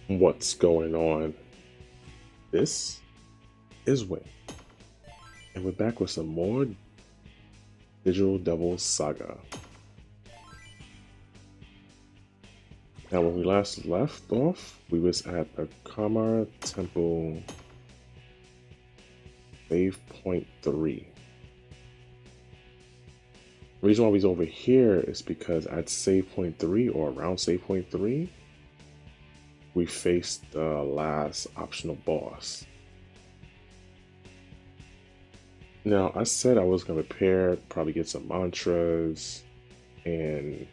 what's going on. This is Wing, and we're back with some more Digital Devil Saga. Now, when we last left off, we was at the Karma Temple save point 3. The reason why we was over here is because at save point 3 or around save point 3, we faced the last optional boss. Now, I said I was going to prepare, probably get some mantras, and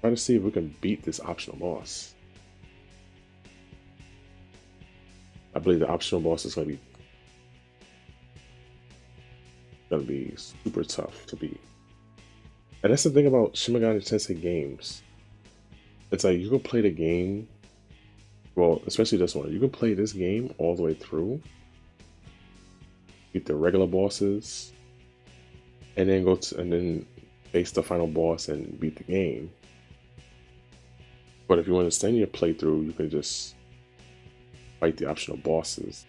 try to see if we can beat this optional boss. I believe the optional boss is going to be super tough to beat. And that's the thing about Shin Megami Tensei games. It's like you can play the game, well, especially this one. You can play this game all the way through, beat the regular bosses, and then face the final boss and beat the game. But if you want to extend your playthrough, you can just fight the optional bosses.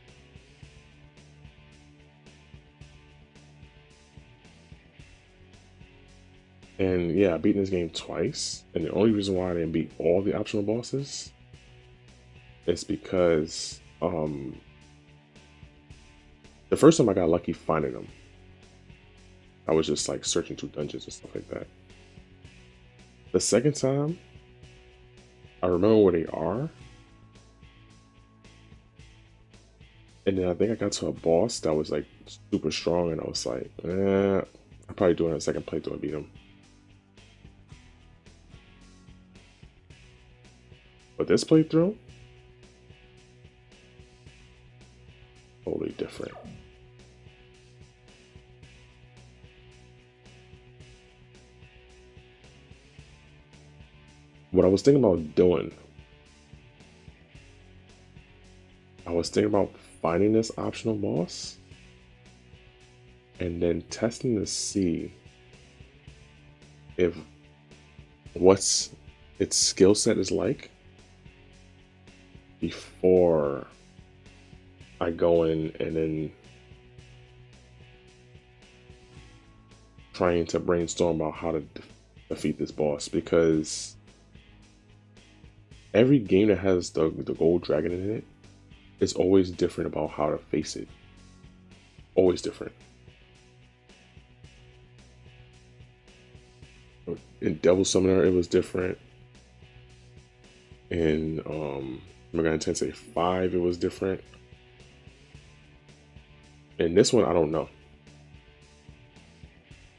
And yeah, I beat this game twice, and the only reason why I didn't beat all the optional bosses is because the first time I got lucky finding them. I was just like searching through dungeons and stuff like that. The second time, I remember where they are, and then I think I got to a boss that was like super strong, and I was like, I'll probably do it in a second playthrough and beat him. But this playthrough, totally different. What I was thinking about doing, I was thinking about finding this optional boss and then testing to see if what's its skill set is like before I go in and then trying to brainstorm about how to defeat this boss, because every game that has the gold dragon in it is always different about how to face it. Always different. In Devil Summoner, it was different. In Megami Tensei 5, it was different. And this one, I don't know.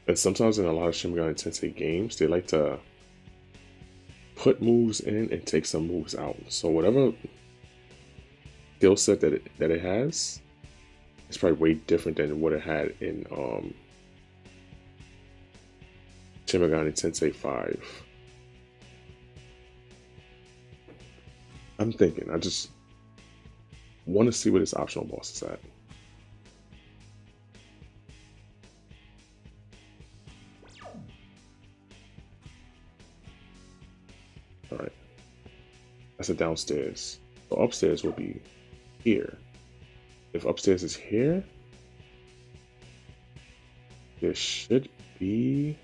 And sometimes in a lot of Shin Megami Tensei games, they like to put moves in and take some moves out. So whatever skill set that it has, it's probably way different than what it had in Shin Megami Tensei 5. I'm thinking, I just want to see where this optional boss is at. Alright. That's a downstairs. So upstairs will be here. If upstairs is here, there should be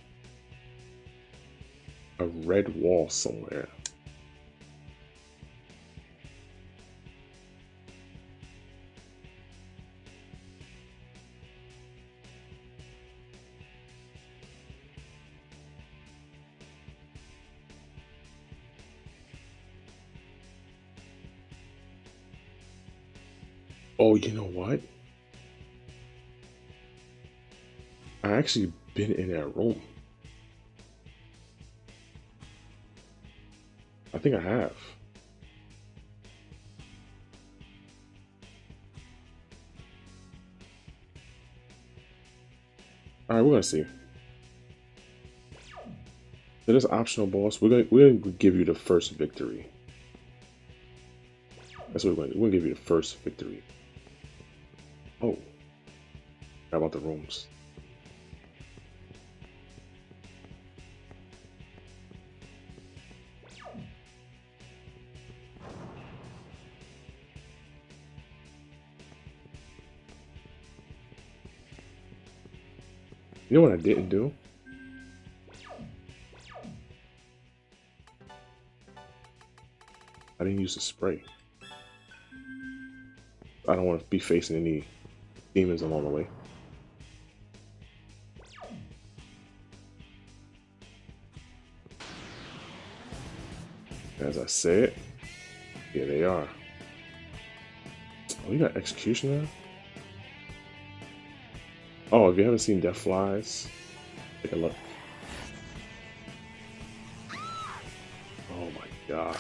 a red wall somewhere. Oh, you know what? I actually been in that room. I think I have. Alright, we're gonna see. So this optional boss, we're gonna give you the first victory. That's what we're gonna do. We're gonna give you the first victory. Oh. How about the rooms? You know what I didn't do? I didn't use the spray. I don't want to be facing any demons along the way. As I said, here they are. Oh, you got Executioner? Oh, if you haven't seen Death Flies, take a look. Oh my god.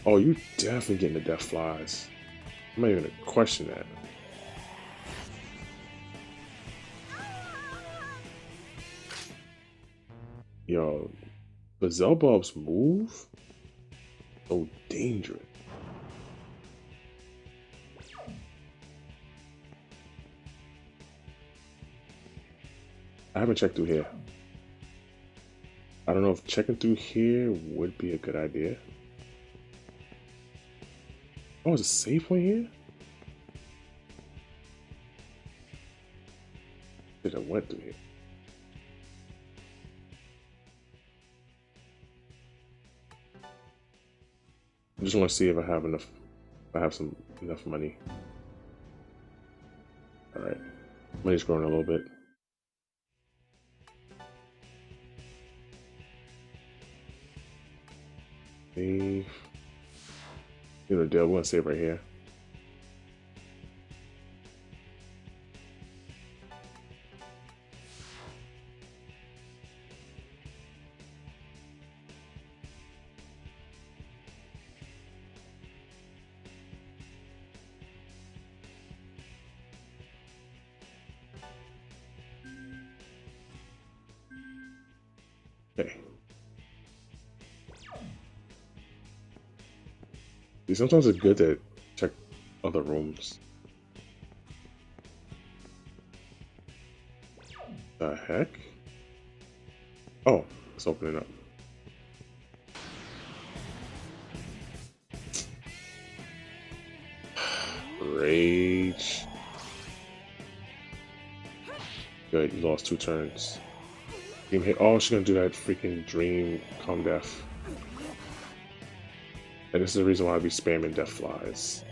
Oh, you definitely getting the Death Flies. I'm not even gonna question that. Yo, the Zelbub's move? So dangerous. I haven't checked through here. I don't know if checking through here would be a good idea. Oh, is a safe one here? Should have went through here. I just want to see if I have enough. If I have enough money. All right, money's growing a little bit. Save. You know the deal. We're gonna save right here. Okay. See, sometimes it's good to check other rooms. The heck? Oh, it's opening up. Rage. Good, you lost 2 turns. Dream hit. Oh, she's gonna do that freaking dream calm death. And this is the reason why I be spamming death flies.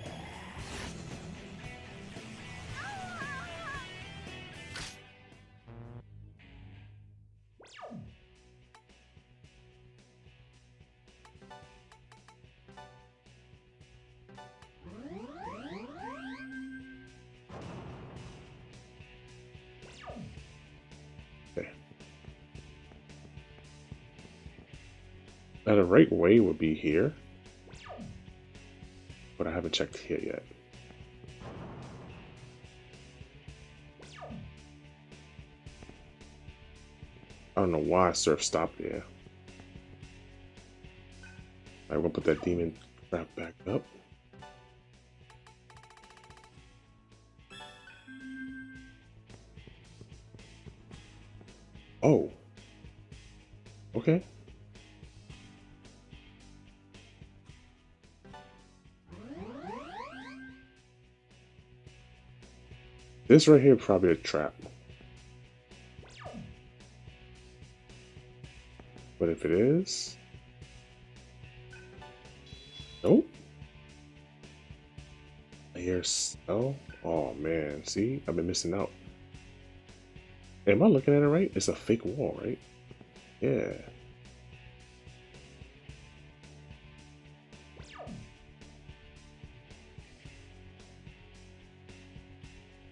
Okay. Now the right way would be here, but I haven't checked here yet. I don't know why Surf stopped there. I'm gonna put that demon trap back up. Oh. Okay. This right here probably a trap. But if it is... Nope. I hear spell. Oh man, see? I've been missing out. Am I looking at it right? It's a fake wall, right? Yeah.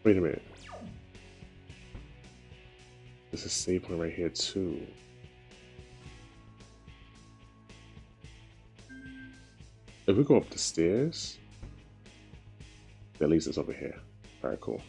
Wait a minute. There's a save point right here too. If we go up the stairs, that leads us over here. Alright, cool.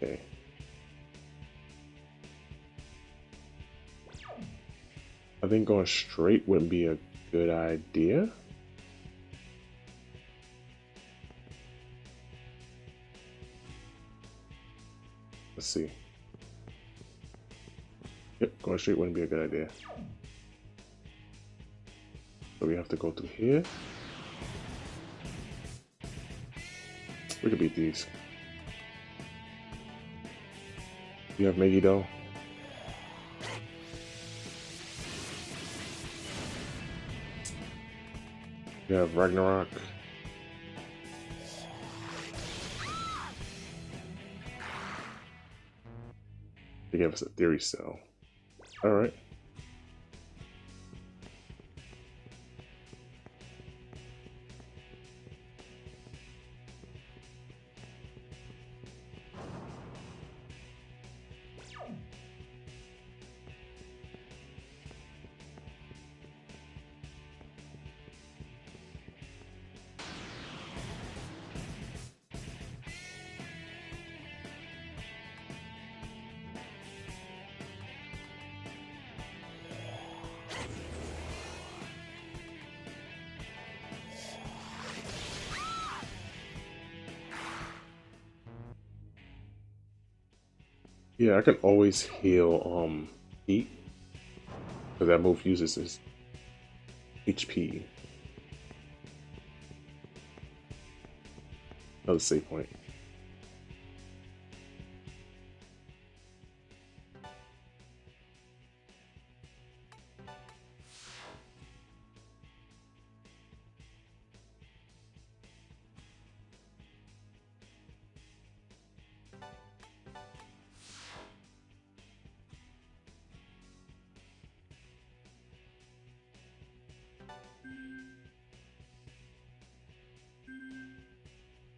Okay. I think going straight wouldn't be a good idea. Let's see. Yep, going straight wouldn't be a good idea. So we have to go through here. We could beat these. You have Maggie though. You have Ragnarok. They gave us a theory cell. Alright. Yeah, I can always heal heat. Because that move uses his HP. Another save point.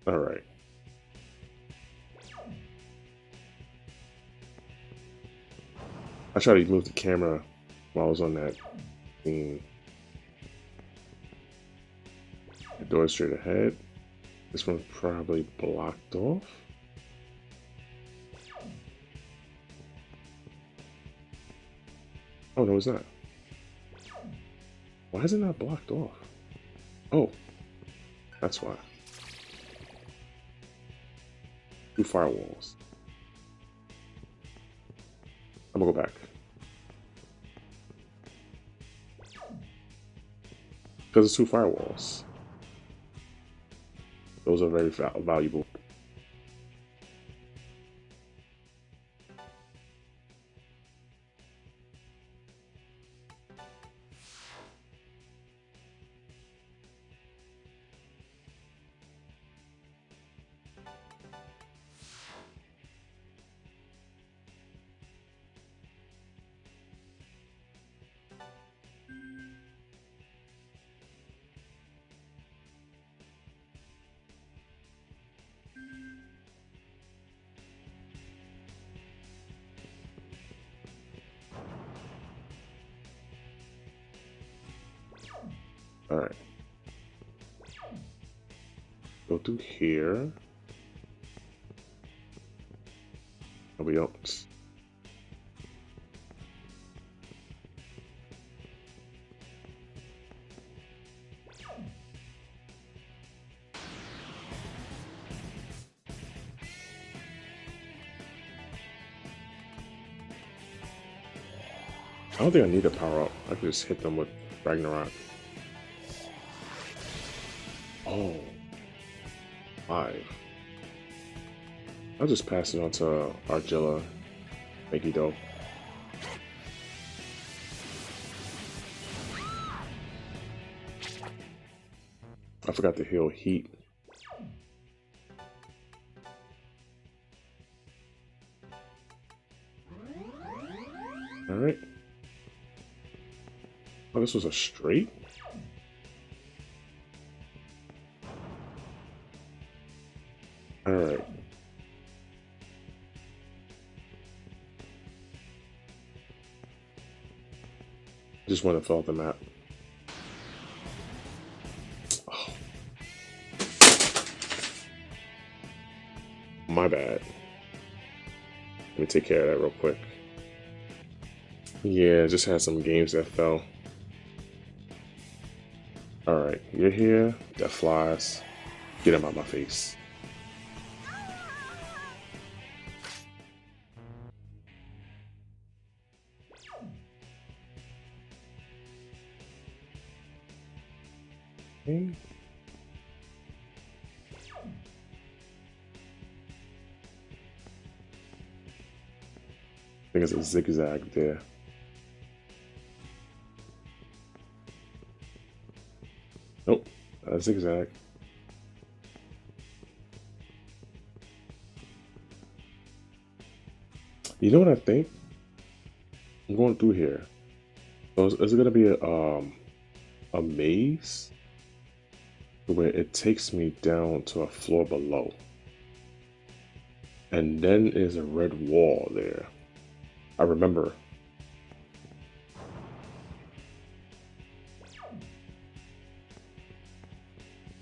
Alright. I tried to move the camera while I was on that scene. The door straight ahead. This one's probably blocked off. Oh, no, it's not. Why is it not blocked off? Oh, that's why. 2 firewalls. I'm gonna go back. Because it's 2 firewalls. Those are very valuable. Alright. Go through here. Nobody else. I don't think I need a power up. I can just hit them with Ragnarok. Oh. 5. I'll just pass it on to Argilla. Thank you, though. I forgot to heal heat. Alright. Oh, this was a straight? Alright. Just want to fill out the map. Oh. My bad. Let me take care of that real quick. Yeah, just had some games that fell. Alright, you're here. That flies. Get him out my face. Okay. I think it's a zigzag there. Nope, a zigzag. You know what I think? I'm going through here. So is it gonna be a maze where it takes me down to a floor below, and then there's a red wall there. I remember.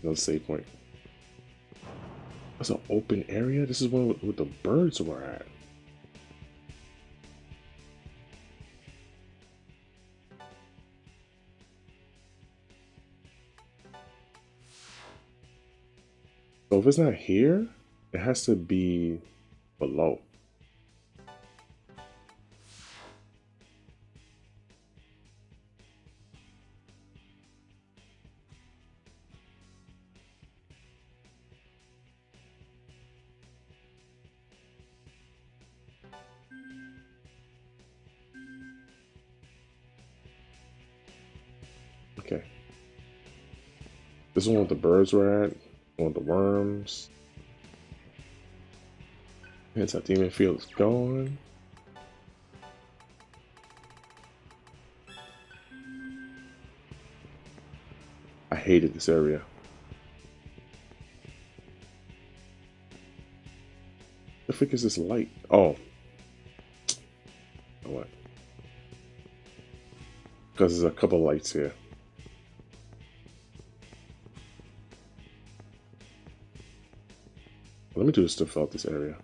No save point. That's an open area. This is one with the birds were at. So if it's not here, it has to be below. Okay. This is one with the birds were at. One with the worms. It's that demon field's gone. I hated this area. The frick is this light? Oh. What? Because there's a couple lights here. Let me do this to fill out this area.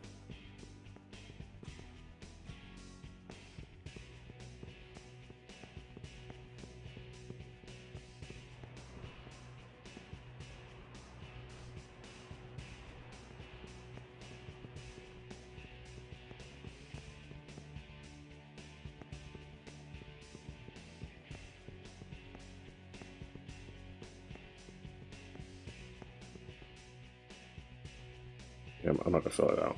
Yeah, I'm not gonna fill it out.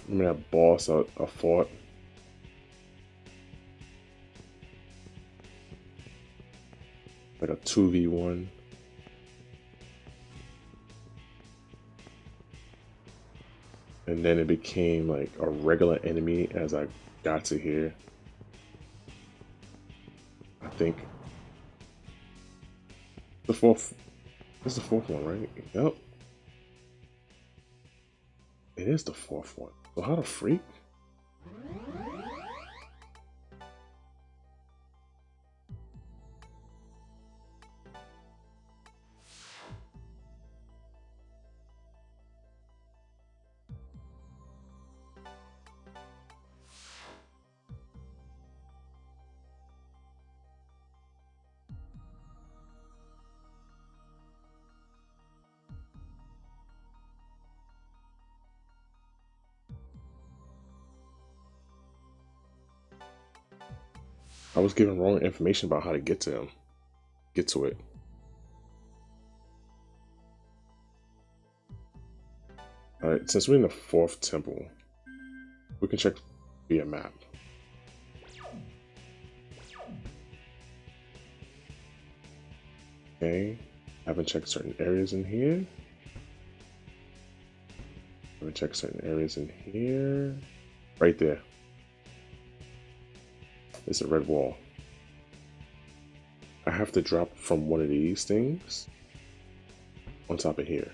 I mean, that boss I fought. Like a 2v1. And then it became like a regular enemy as I got to here. I think. The fourth. This is the fourth one, right? Yep. It is the fourth one. So how the freak? I was given wrong information about how to get to him. Get to it. Alright, since we're in the fourth temple, we can check via map. Okay, haven't checked certain areas in here. Haven't checked certain areas in here. Right there. There's a red wall. I have to drop from one of these things on top of here.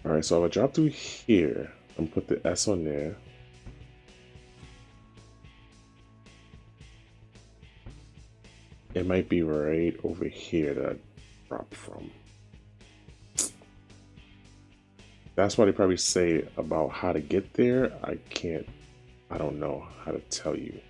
Alright, so if I drop through here, I'm gonna put the S on there. It might be right over here that I dropped from. That's why they probably say about how to get there. I don't know how to tell you.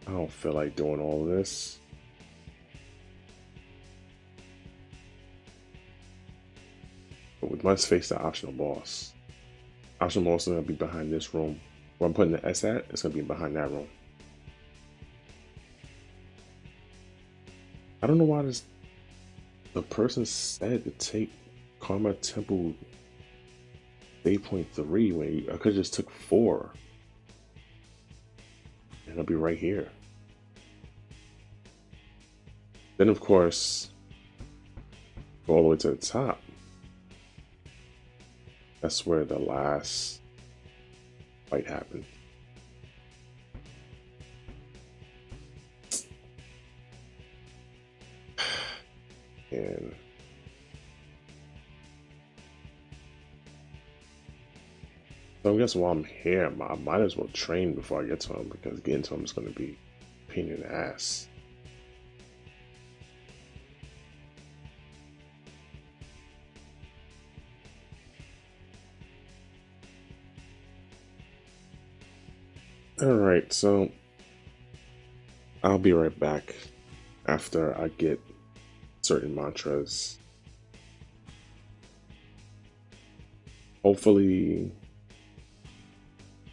I don't feel like doing all this. But we must face the optional boss. Optional boss is going to be behind this room. Where I'm putting the S at, it's going to be behind that room. I don't know why the person said to take Karma Temple 8.3 when I could have just took 4. And it'll be right here. Then of course, go all the way to the top. That's where the last fight happened. And so I guess while I'm here, I might as well train before I get to him, because getting to him is going to be a pain in the ass. Alright, so I'll be right back after I get certain mantras. Hopefully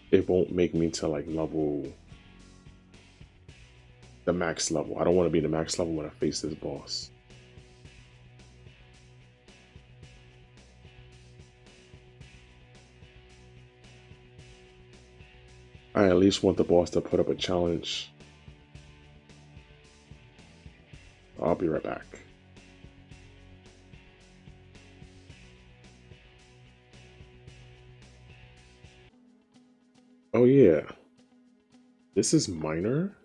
it won't make me to like level the max level. I don't want to be the max level when I face this boss. I at least want the boss to put up a challenge. I'll be right back. Oh yeah, this is minor,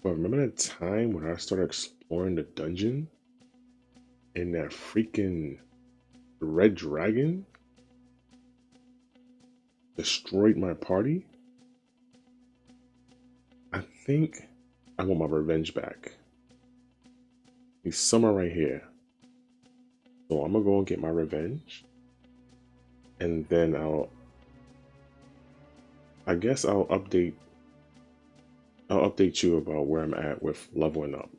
but remember that time when I started exploring the dungeon and that freaking red dragon destroyed my party? I think I want my revenge back. He's somewhere right here. So I'm gonna go and get my revenge. And then I guess I'll update you about where I'm at with leveling up.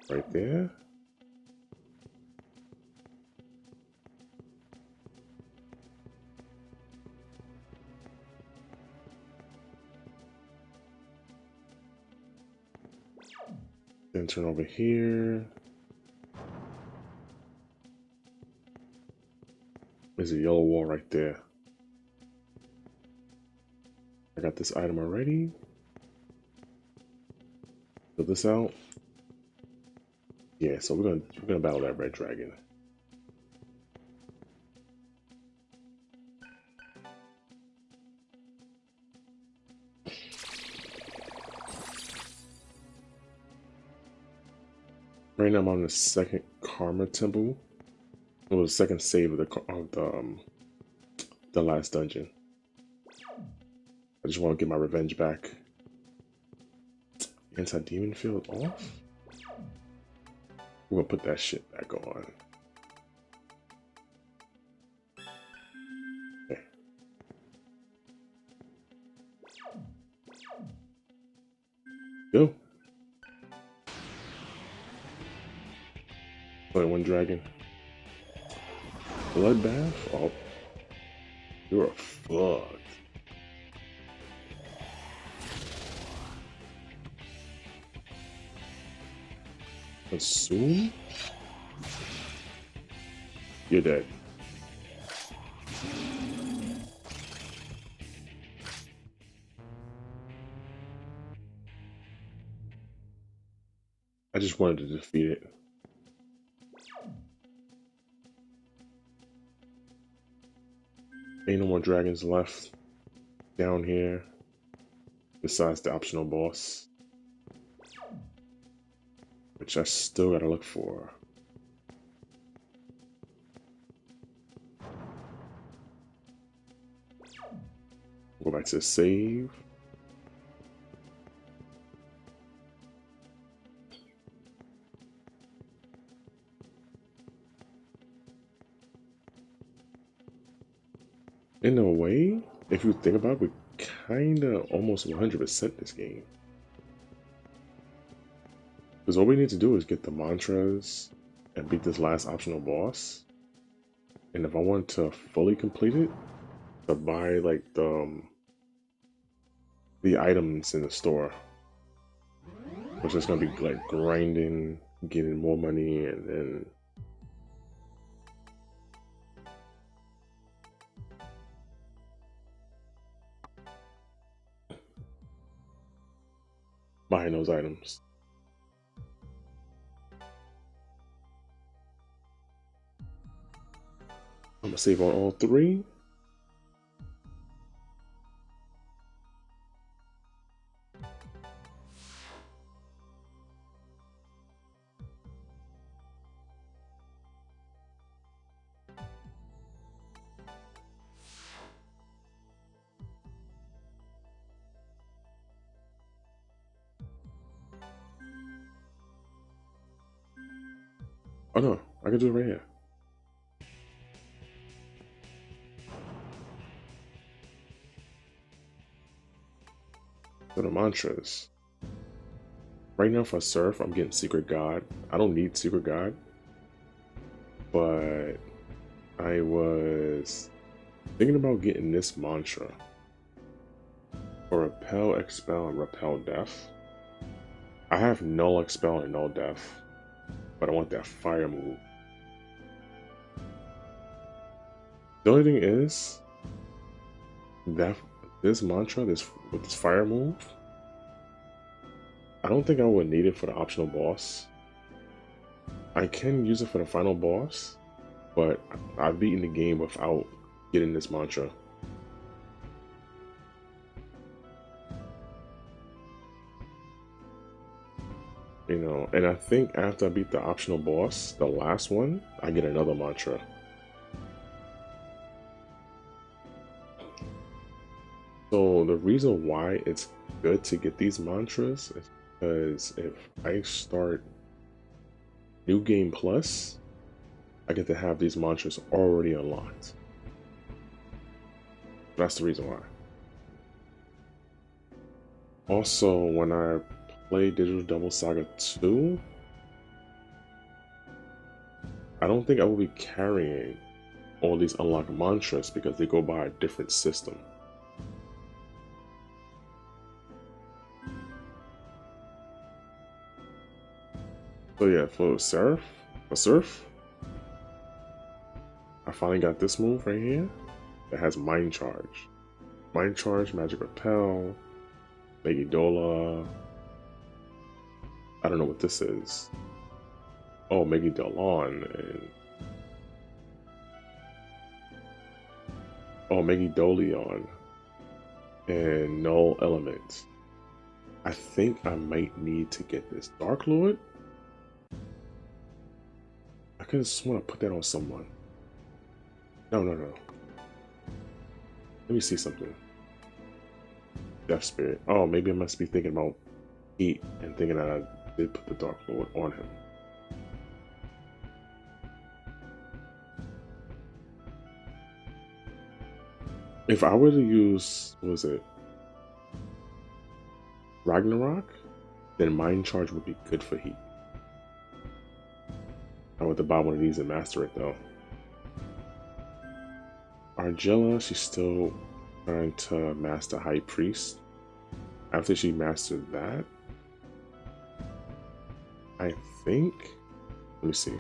Right there. Then turn over here. There's a yellow wall right there. I got this item already. Fill this out. Yeah, so we're gonna battle that red dragon. Right now I'm on the second Karma Temple. It was the second save of the last dungeon. I just want to get my revenge back. Anti-demon field off? We're gonna put that shit back on. Okay. Go. Only one dragon. Bloodbath? Oh. You're fucked. Consume? You're dead. I just wanted to defeat it. Ain't no more dragons left down here besides the optional boss, which I still gotta look for. Go back to save. In a way, if you think about it, we kinda almost 100% this game. Because all we need to do is get the mantras and beat this last optional boss. And if I want to fully complete it, to buy like the items in the store, which is gonna be like grinding, getting more money, and then buying those items. I'm gonna save on all three. Oh no, I can do it right here. So the mantras. Right now for Surf, I'm getting Secret God. I don't need Secret God, but I was thinking about getting this mantra for Repel, Expel, and Repel Death. I have Null, Expel, and Null Death, but I want that fire move. The only thing is that this mantra, with this fire move, I don't think I would need it for the optional boss. I can use it for the final boss, but I've beaten the game without getting this mantra. You know, and I think after I beat the optional boss, the last one, I get another mantra. So the reason why it's good to get these mantras is because if I start New Game Plus, I get to have these mantras already unlocked. That's the reason why. Also, when I play Digital Devil Saga 2, I don't think I will be carrying all these unlocked mantras because they go by a different system. So yeah, for Surf, I finally got this move right here that has Mind Charge. Mind Charge, Magic Repel, Megidola. I don't know what this is. Oh, Megidolon and Megidolion and Null Element. I think I might need to get this Dark Lord. I could just want to put that on someone. No. Let me see something. Death Spirit. Oh, maybe I must be thinking about Heat and thinking that I did put the Dark Lord on him. If I were to use, what was it, Ragnarok, then Mind Charge would be good for Heat. I would have to buy one of these and master it though. Argilla, she's still trying to master High Priest. After she mastered that, I think, let me see.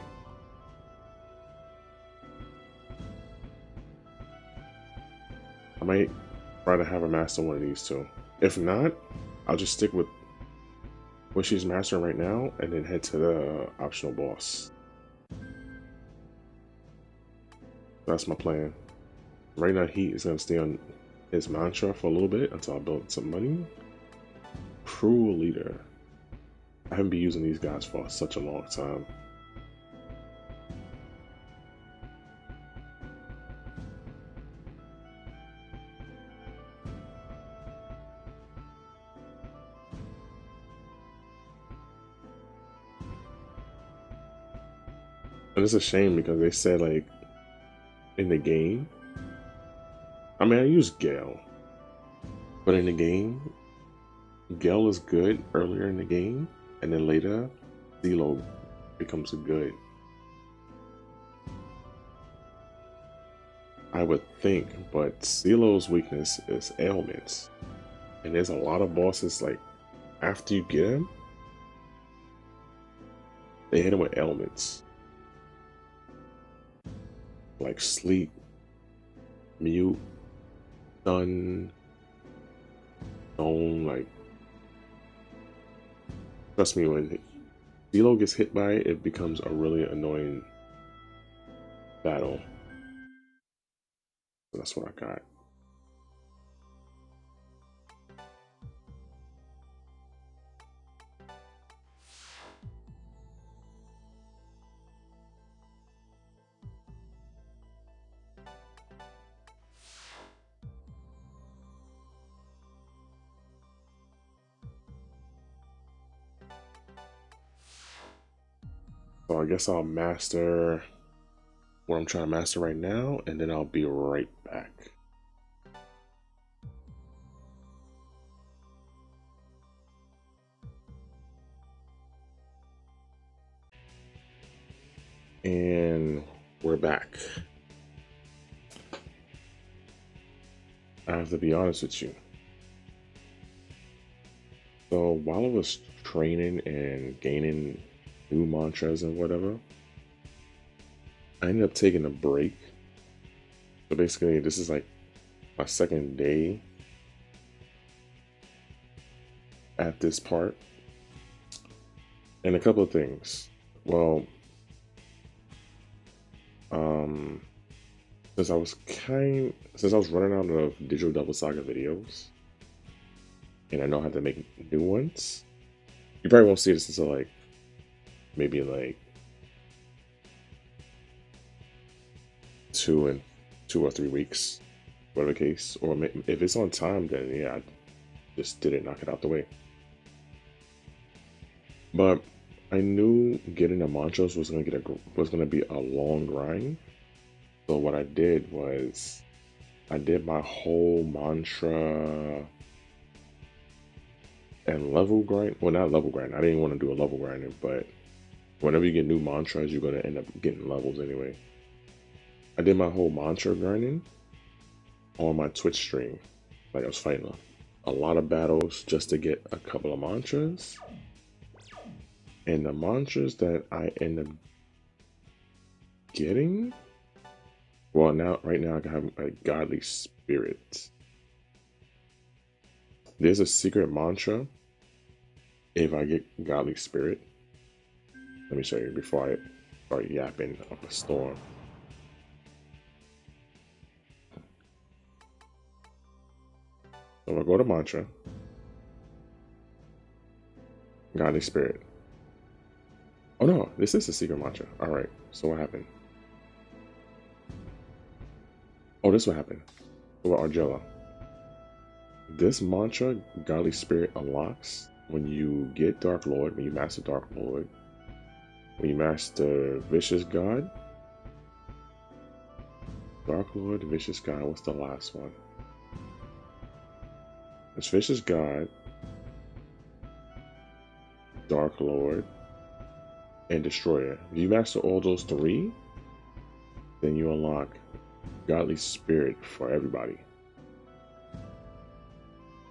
I might try to have her master one of these two. If not, I'll just stick with what she's mastering right now and then head to the optional boss. That's my plan. Right now, Heat is going to stay on his mantra for a little bit until I build some money. Cruel Leader. I haven't been using these guys for such a long time. And it's a shame because they said like in the game. I mean, I use Gale, but in the game, Gale is good earlier in the game, and then later, Zelo becomes good. I would think, but Zelo's weakness is ailments, and there's a lot of bosses like after you get him, they hit him with ailments like sleep, mute, stun, stone. Like, trust me, when Zelo gets hit by it, it becomes a really annoying battle. So that's what I got. So I guess I'll master what I'm trying to master right now, and then I'll be right back. And we're back. I have to be honest with you. So while I was training and gaining new mantras and whatever, I ended up taking a break. So basically, this is like my second day at this part. And a couple of things. Well, um, since I was running out of digital double saga videos, and I know how to make new ones. You probably won't see this until like maybe like 2 or 3 weeks, whatever the case. Or if it's on time, then yeah, I just didn't knock it out the way. But I knew getting the mantras was gonna be a long grind. So what I did was I did my whole mantra and level grind. Well, not level grind. I didn't want to do a level grinding, but whenever you get new mantras, you're gonna end up getting levels anyway. I did my whole mantra grinding on my Twitch stream. Like I was fighting a lot of battles just to get a couple of mantras. And the mantras that I end up getting, well, right now I have a godly spirit. There's a secret mantra if I get godly spirit. Let me show you before I start yapping up a storm. So I'm gonna go to mantra, godly spirit. Oh no, this is a secret mantra. All right, so what happened? Oh, this what happened. What about Argella? This mantra, godly spirit, unlocks when you get Dark Lord, when you master Dark Lord, when you master Vicious God. Dark Lord, Vicious God, what's the last one? It's Vicious God, Dark Lord, and Destroyer. If you master all those three, then you unlock Godly Spirit for everybody.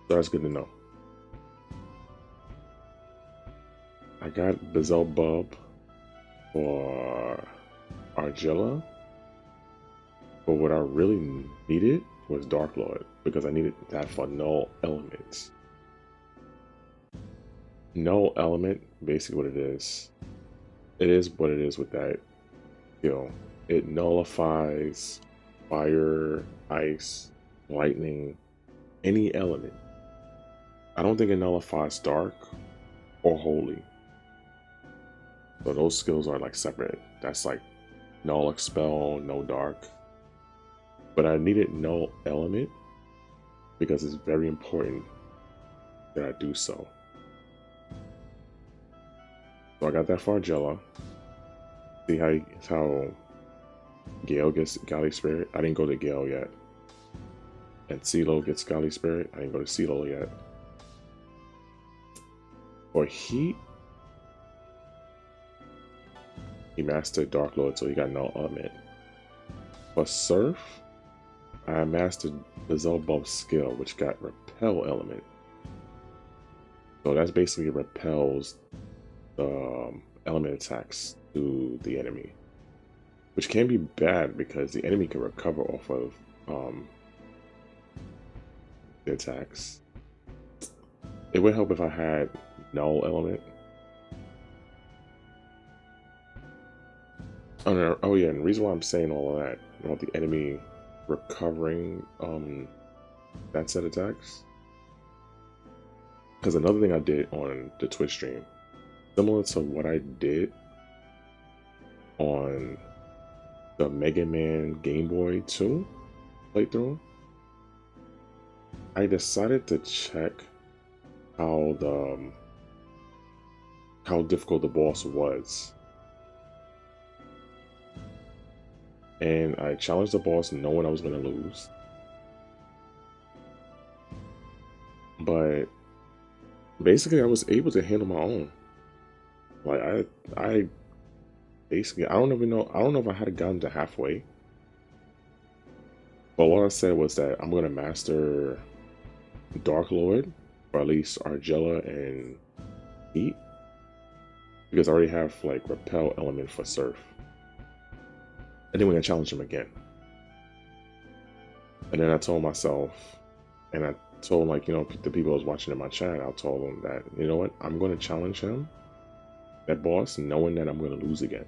So that's good to know. I got Beelzebub for Argella, but what I really needed was Dark Lord because I needed that for null elements. Null element, basically what it is what it is with that skill. It nullifies fire, ice, lightning, any element. I don't think it nullifies dark or holy. So those skills are like separate. That's like null expel, no dark. But I needed null element because it's very important that I do so. So I got that for Argella. See how Gale gets Godly Spirit? I didn't go to Gale yet. And CeeLo gets Godly Spirit. I didn't go to CeeLo yet. For Heat, he mastered Dark Lord, so he got no element. For Surf, I mastered the Zelbuff skill, which got Repel element. So that's basically repels the element attacks to the enemy, which can be bad because the enemy can recover off of the attacks. It would help if I had Null element. Oh, no, oh yeah, and the reason why I'm saying all of that about the enemy recovering that set attacks, because another thing I did on the Twitch stream, similar to what I did on the Mega Man Game Boy 2 playthrough, I decided to check how how difficult the boss was. And I challenged the boss knowing I was going to lose. But basically I was able to handle my own. Like I basically I don't know if I had gotten to halfway. But what I said was that I'm gonna master Dark Lord, or at least Argella and Heat. Because I already have like repel element for Surf. And then we're gonna challenge him again. And then I told myself, and I told like, the people I was watching in my chat, I told them that, you know what, I'm gonna challenge him, that boss, knowing that I'm gonna lose again.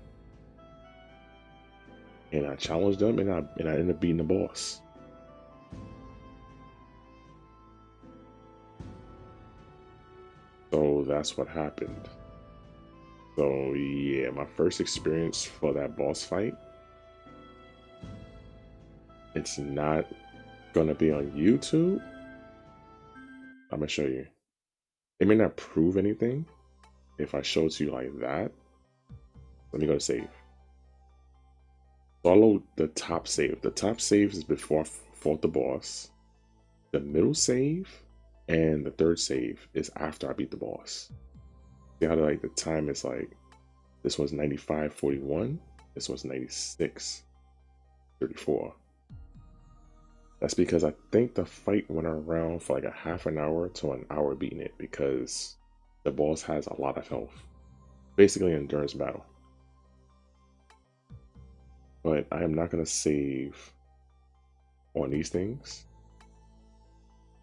And I challenged them, and I ended up beating the boss. So that's what happened. So yeah, my first experience for that boss fight, it's not gonna be on YouTube. I'm gonna show you. It may not prove anything if I show it to you like that. Let me go to save. Follow the top save. The top save is before I fought the boss. The middle save and the third save is after I beat the boss. See how like the time is like, this was 95:41, this was 96:34. That's because I think the fight went around for like a half an hour to an hour beating it, because the boss has a lot of health. Basically an endurance battle. But I am not going to save on these things.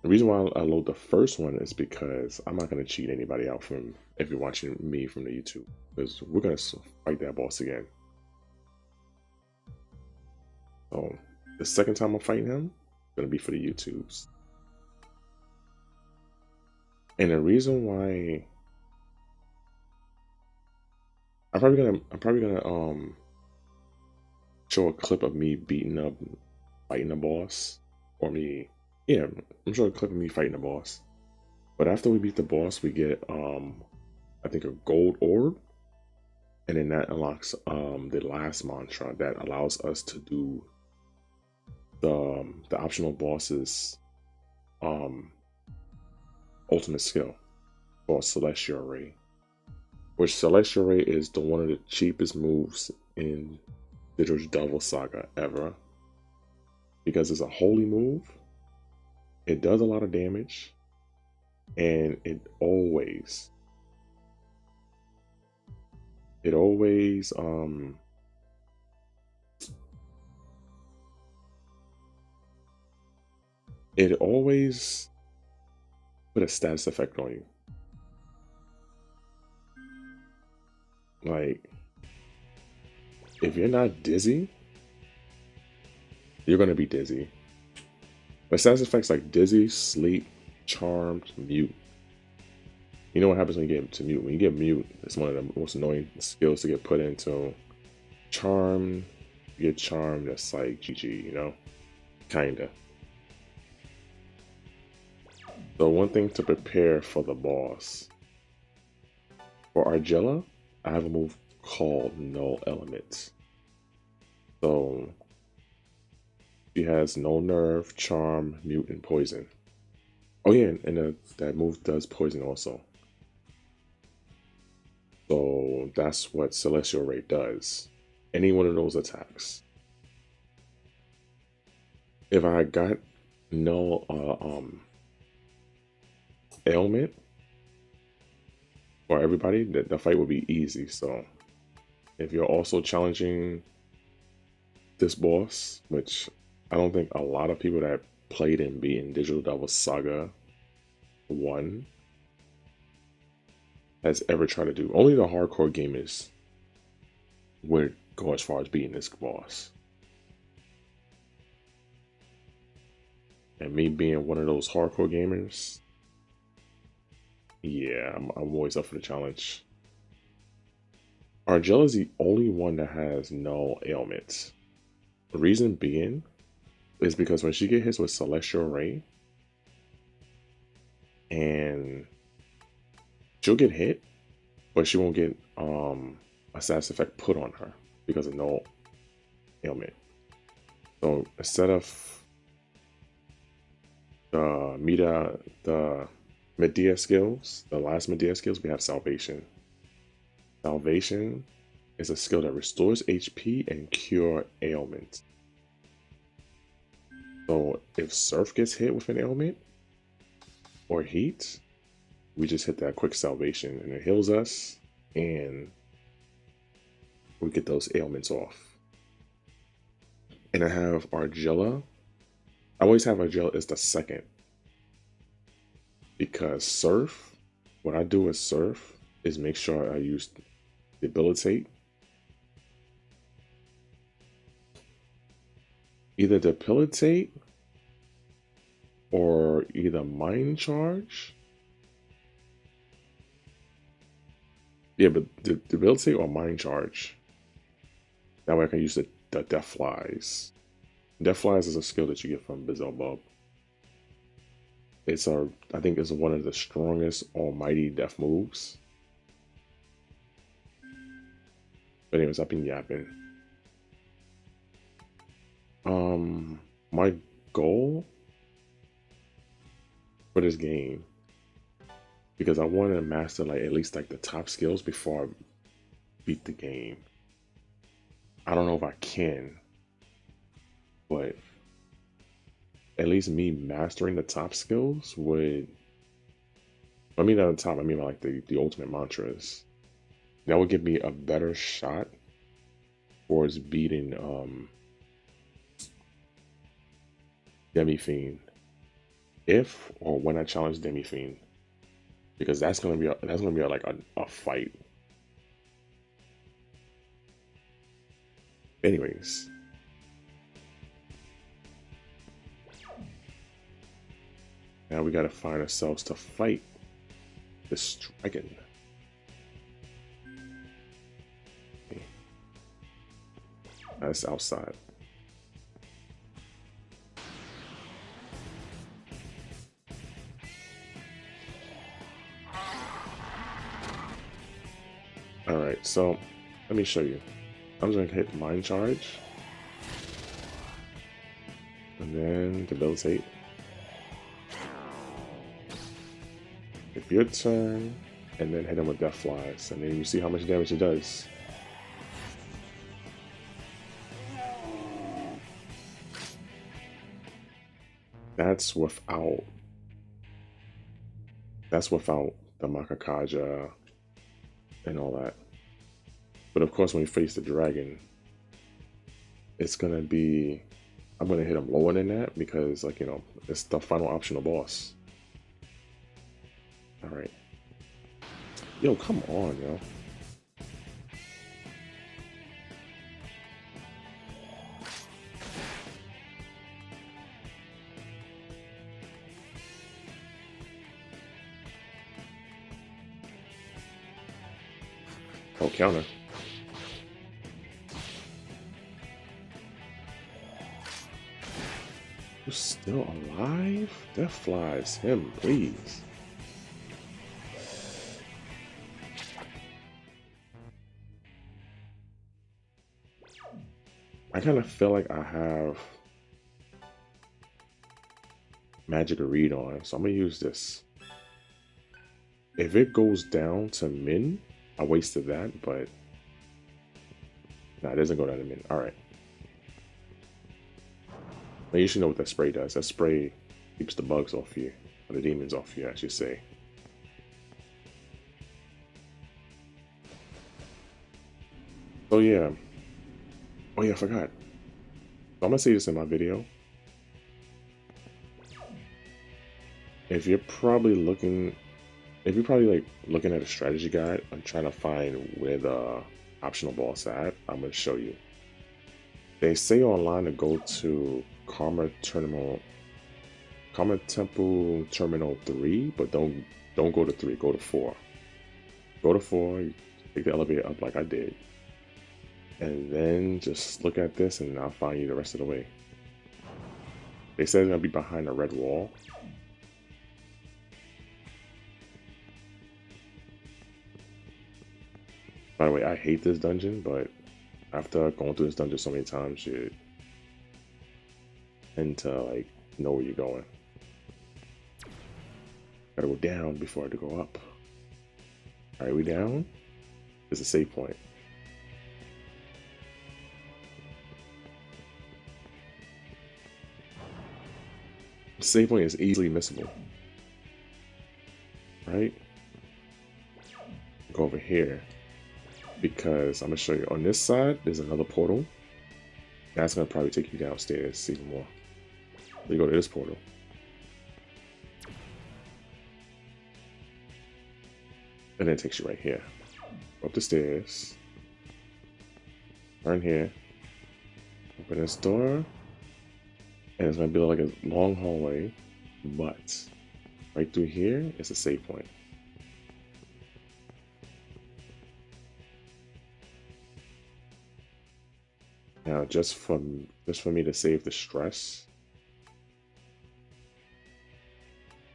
The reason why I load the first one is because I'm not going to cheat anybody out from, if you're watching me from the YouTube, because we're going to fight that boss again. So the second time I'm fighting him, it's going to be for the YouTubes. And the reason why I'm probably gonna show a clip of me fighting the boss, or me, yeah, I'm showing a clip of me fighting the boss. But after we beat the boss, we get I think a gold orb, and then that unlocks the last mantra that allows us to do the optional boss's ultimate skill, called Celestial Ray. Which Celestial Ray is one of the cheapest moves in Digital Devil Saga ever, because it's a holy move. It does a lot of damage, and it always put a status effect on you. Like, if you're not dizzy, you're gonna be dizzy. But status effects like dizzy, sleep, charmed, mute. You know what happens when you get to mute? When you get mute, it's one of the most annoying skills to get put into. Charm, you get charmed, that's like GG, Kinda. So one thing to prepare for the boss. For Argella, I have a move called null elements. So she has no nerve, charm, mute, and poison. Oh yeah, and that move does poison also. So that's what Celestial Ray does. Any one of those attacks. If I got no ailment for everybody, the fight would be easy. So if you're also challenging this boss, which I don't think a lot of people that played and beat in Digital Devil Saga 1 has ever tried to do. Only the hardcore gamers would go as far as beating this boss. And me being one of those hardcore gamers, yeah, I'm always up for the challenge. Argella is the only one that has no ailments. The reason being is because when she get hit with Celestial Ray, and she'll get hit, but she won't get a status effect put on her because of no ailment. So instead of the Medea skills, the last Medea skills, we have Salvation. Salvation is a skill that restores HP and cure ailments. So if Surf gets hit with an ailment or heat, we just hit that quick Salvation and it heals us and we get those ailments off. And I have Argella. I always have Argella as the second because Surf, what I do with Surf is make sure I use Debilitate. Either Debilitate or either Mind Charge. Yeah, but Debilitate or Mind Charge. That way I can use the Death Flies. Death Flies is a skill that you get from Beelzebub. I think it's one of the strongest almighty death moves. But anyways, I've been yapping. My goal for this game, because I want to master like at least like the top skills before I beat the game. I don't know if I can, but at least me mastering the top skills would, I mean not the top, I mean like the ultimate mantras. That would give me a better shot towards beating Demi Fiend, if or when I challenge Demi Fiend, because that's gonna be like a fight. Anyways, now we gotta find ourselves to fight this dragon. Okay. That's outside. Alright, so let me show you. I'm just gonna hit Mind Charge. And then Debilitate. If your turn, and then hit him with Death Flies. And then you see how much damage it does. That's without the Makakaja and all that. But of course, when you face the dragon, it's gonna be, I'm gonna hit him lower than that because, like, you know, it's the final optional boss. All right. Yo, come on, yo. Oh, counter. You're still alive? Death Flies him, please. kind of feel like I have magic read on, so I'm gonna use this. If it goes down to min, I wasted that, but nah, it doesn't go down to min. All right. Now you should know what that spray does. That spray keeps the bugs off you, or the demons off you, I should say. Oh yeah. Oh yeah, I forgot. So I'm gonna say this in my video. If you're probably looking, if you're probably like looking at a strategy guide and trying to find where the optional boss at, I'm gonna show you. They say online to go to Karma Temple Terminal 3, but don't go to 3, go to 4. Go to 4, you take the elevator up like I did. And then just look at this and I'll find you the rest of the way. They said it's gonna be behind a red wall. By the way, I hate this dungeon, but after going through this dungeon so many times, you tend to like know where you're going. Gotta go down before I have to go up. Alright, we down? There's a save point. The save point is easily missable. Right? Go over here. Because I'm gonna show you on this side, there's another portal. That's gonna probably take you downstairs even more. So you go to this portal. And then it takes you right here. Go up the stairs. Turn here. Open this door. And it's gonna be like a long hallway. But right through here is a save point. Now, just for me to save the stress,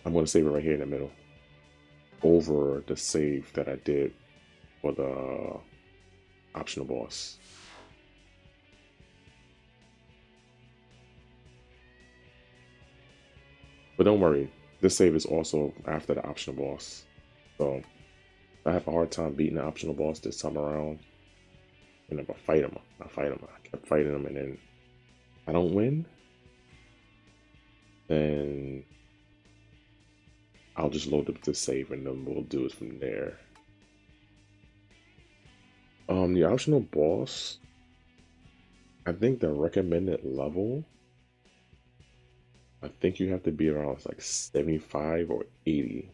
I'm going to save it right here in the middle, over the save that I did for the optional boss. But don't worry, this save is also after the optional boss. So I have a hard time beating the optional boss this time around. And if I fight him, I kept fighting him, and then I don't win, then I'll just load up the save and then we'll do it from there. The optional boss, I think the recommended level, I think you have to be around like 75 or 80.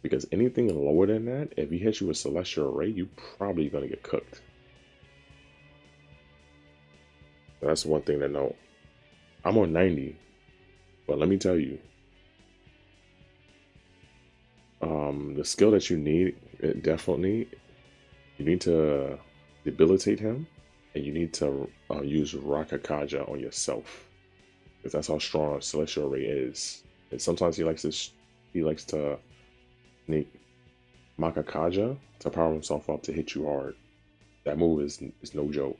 Because anything lower than that, if he hits you with Celestial Ray, you're probably going to get cooked. That's one thing to note. I'm on 90, but let me tell you, the skill that you need, you need to debilitate him, and you need to use Rakakaja on yourself, because that's how strong Celestial Ray is. And sometimes he likes to sneak Makakaja to power himself up to hit you hard. That move is no joke.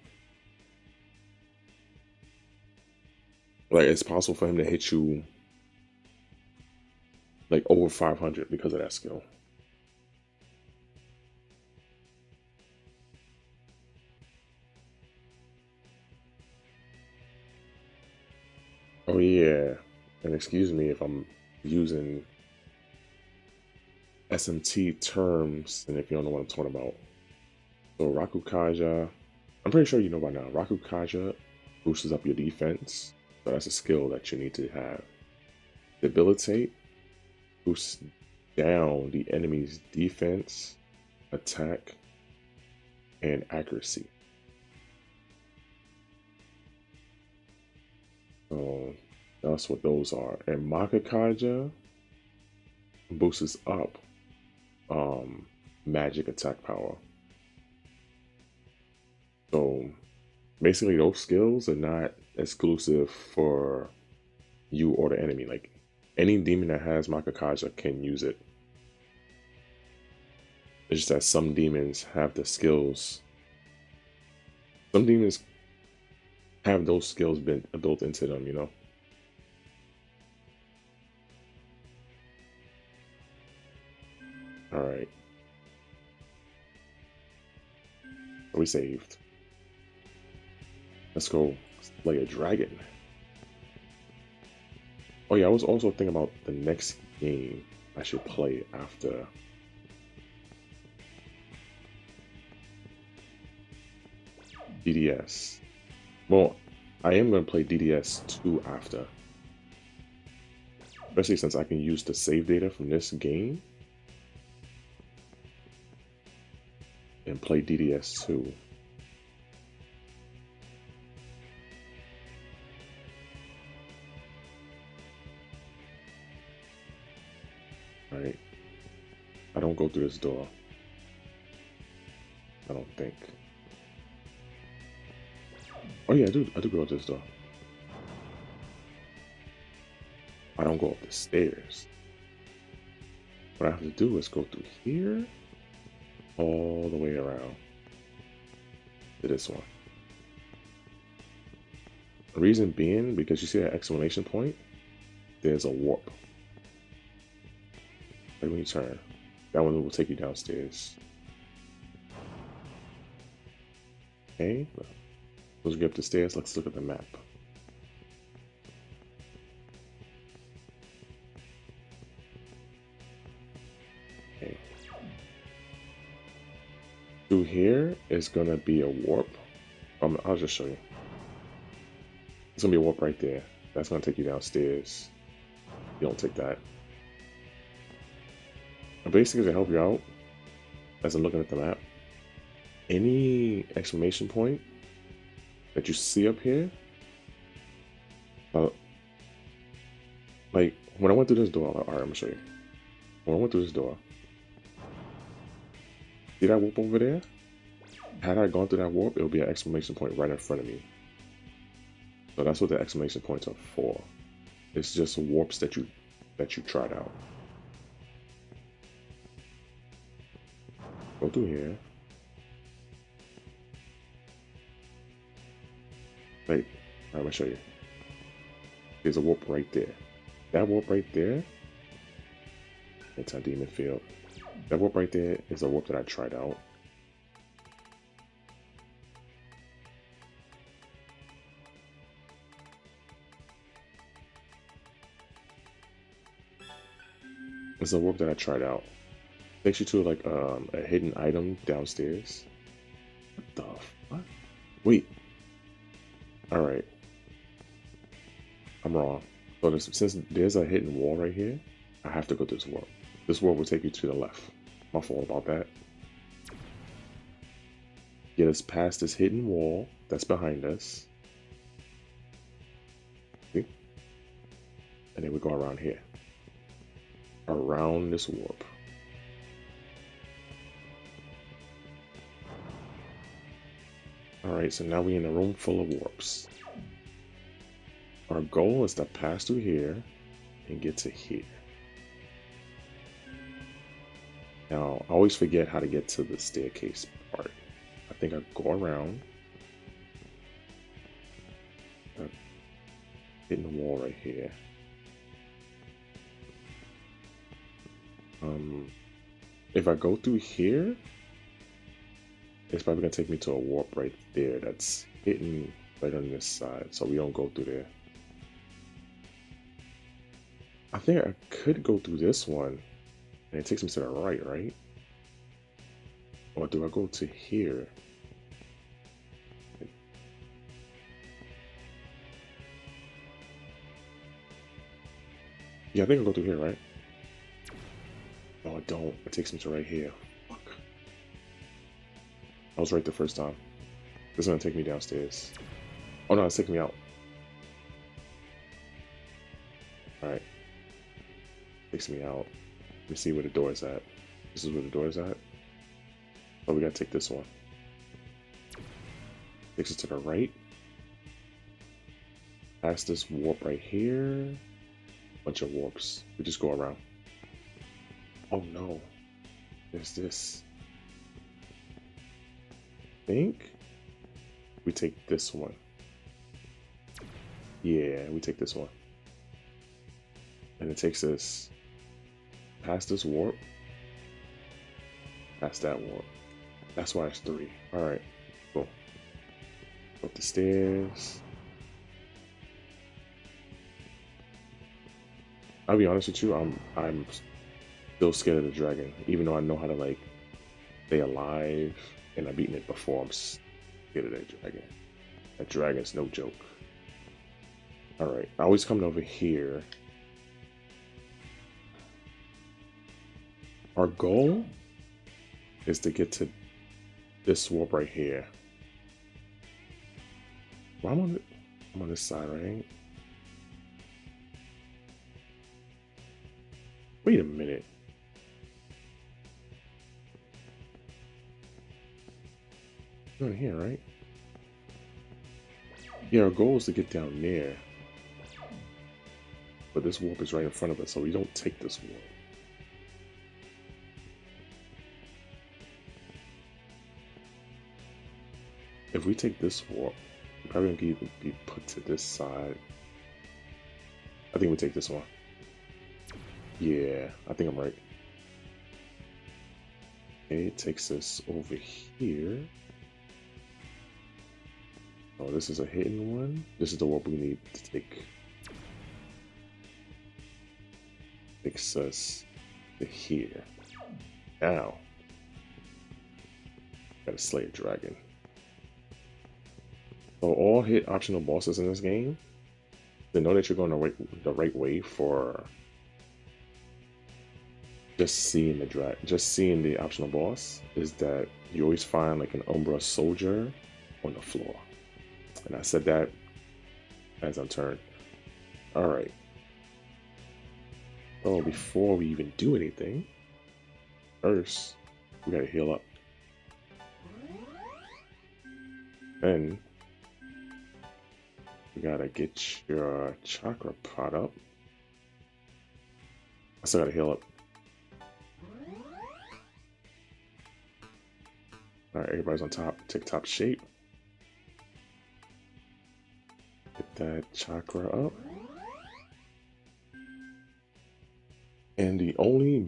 Like, it's possible for him to hit you like over 500 because of that skill. Oh yeah, and excuse me if I'm using SMT terms, and if you don't know what I'm talking about. So Rakukaja, I'm pretty sure you know by now, Rakukaja boosts up your defense. So that's a skill that you need to have. Debilitate boosts down the enemy's defense, attack, and accuracy. So that's what those are. And Makakaja boosts up magic attack power. So basically those skills are not exclusive for you or the enemy. Like, any demon that has Makakaja can use it. It's just that some demons have the skills. Some demons have those skills been built into them, you know? All right. We saved. Let's go slay a dragon. Oh yeah, I was also thinking about the next game I should play after. DDS. Well, I am going to play DDS 2 after. Especially since I can use the save data from this game and play DDS 2. Alright. I don't go through this door. I don't think. Oh yeah, I do go up this door. I don't go up the stairs. What I have to do is go through here, all the way around to this one. The reason being, because you see that exclamation point, there's a warp. Like when you turn, that one will take you downstairs. Okay, let's get up the stairs. Let's look at the map. Okay. Through here is gonna be a warp. I'll just show you. It's gonna be a warp right there. That's gonna take you downstairs. You don't take that. And basically, to help you out, as I'm looking at the map, any exclamation point that you see up here, like when I went through this door, alright, I'm gonna show you. When I went through this door, see that warp over there? Had I gone through that warp, it would be an exclamation point right in front of me. So that's what the exclamation points are for. It's just warps that you tried out. Go through here. Wait, I'm gonna show you. There's a warp right there. That warp right there, it's a demon field. That warp right there is a warp that I tried out. It's a warp that I tried out. Takes you to like a hidden item downstairs. What the fuck? Wait. Alright. I'm wrong. So since there's a hidden wall right here, I have to go to this warp. This warp will take you to the left. My fault about that. Get us past this hidden wall that's behind us. See? And then we go around here. Around this warp. Alright, so now we're in a room full of warps. Our goal is to pass through here and get to here. Now, I always forget how to get to the staircase part. I think I go around. Hitting the wall right here. If I go through here, it's probably gonna take me to a warp right there that's hidden right on this side, so we don't go through there. I think I could go through this one, and it takes me to the right, right? Or do I go to here? Yeah, I think I'll go through here, right? No, I don't. It takes me to right here. Fuck. I was right the first time. This is gonna take me downstairs. Oh no, it's taking me out. Alright. Takes me out. Let me see where the door is at. This is where the door is at. Oh, we gotta take this one. Takes us to the right. Past this warp right here. Bunch of warps. We just go around. Oh no. There's this. I think we take this one. Yeah, we take this one. And it takes us past this warp, past that warp. That's why it's 3. Alright, cool. Up the stairs. I'll be honest with you, I'm still scared of the dragon, even though I know how to like stay alive and I've beaten it before. I'm scared of that dragon. That dragon's no joke. Alright, I always coming over here. Our goal is to get to this warp right here. Well, I'm on this side, right? Wait a minute. You're in here, right? Yeah, our goal is to get down there. But this warp is right in front of us, so we don't take this warp. If we take this warp, we're probably gonna be put to this side. I think we take this one. Yeah, I think I'm right. Okay, it takes us over here. Oh, this is a hidden one. This is the warp we need to take. Takes us to here. Now, gotta slay a dragon. So all hit optional bosses in this game, to know that you're going the right way for just seeing the optional boss, is that you always find like an Umbra soldier on the floor. And I said that as I'm turned. Alright. Oh, before we even do anything, first, we gotta heal up. Then, you gotta get your chakra pot up. I still gotta heal up. Alright, everybody's on top. Tip-top shape. Get that chakra up. And the only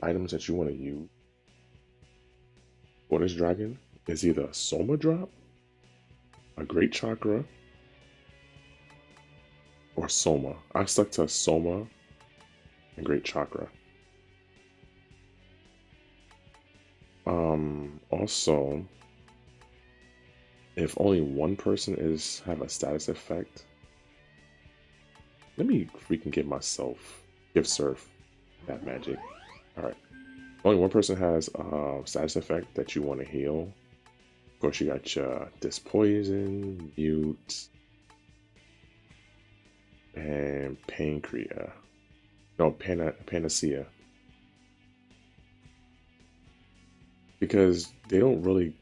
items that you want to use for this dragon is either a Soma drop, a Great Chakra, or Soma. I stuck to Soma and Great Chakra. Also, if only one person have a status effect, let me freaking give Surf that magic. Alright. Only one person has a status effect that you want to heal. Of course, you got your Dispoison, Mute, and Pancreas. No, Panacea. Because they don't really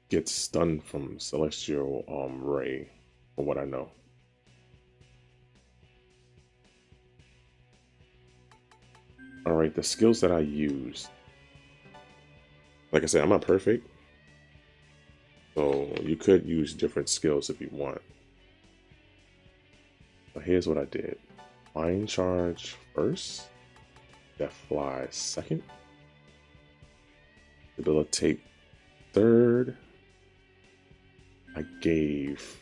get stunned from Celestial Ray, from what I know. Alright, the skills that I use. Like I said, I'm not perfect. So you could use different skills if you want. But here's what I did. Mind Charge first. Death Fly second. Debilitate third. I gave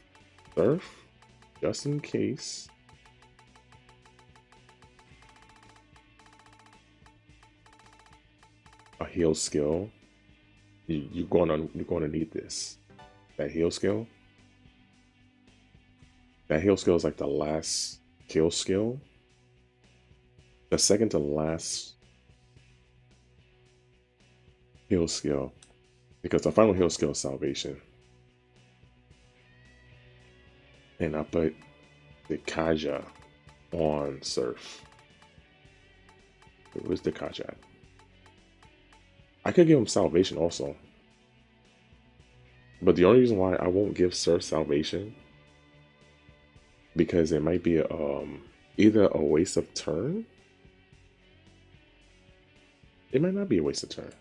Surf, just in case. A heal skill. You're going to need this. That heal skill. That heal skill is like the last kill skill. The second to last heal skill. Because the final heal skill is Salvation. And I put the Kaja on Surf. Where's the Kaja? I could give him Salvation also. But the only reason why I won't give Surf Salvation, because it might be either a waste of turn. It might not be a waste of turn.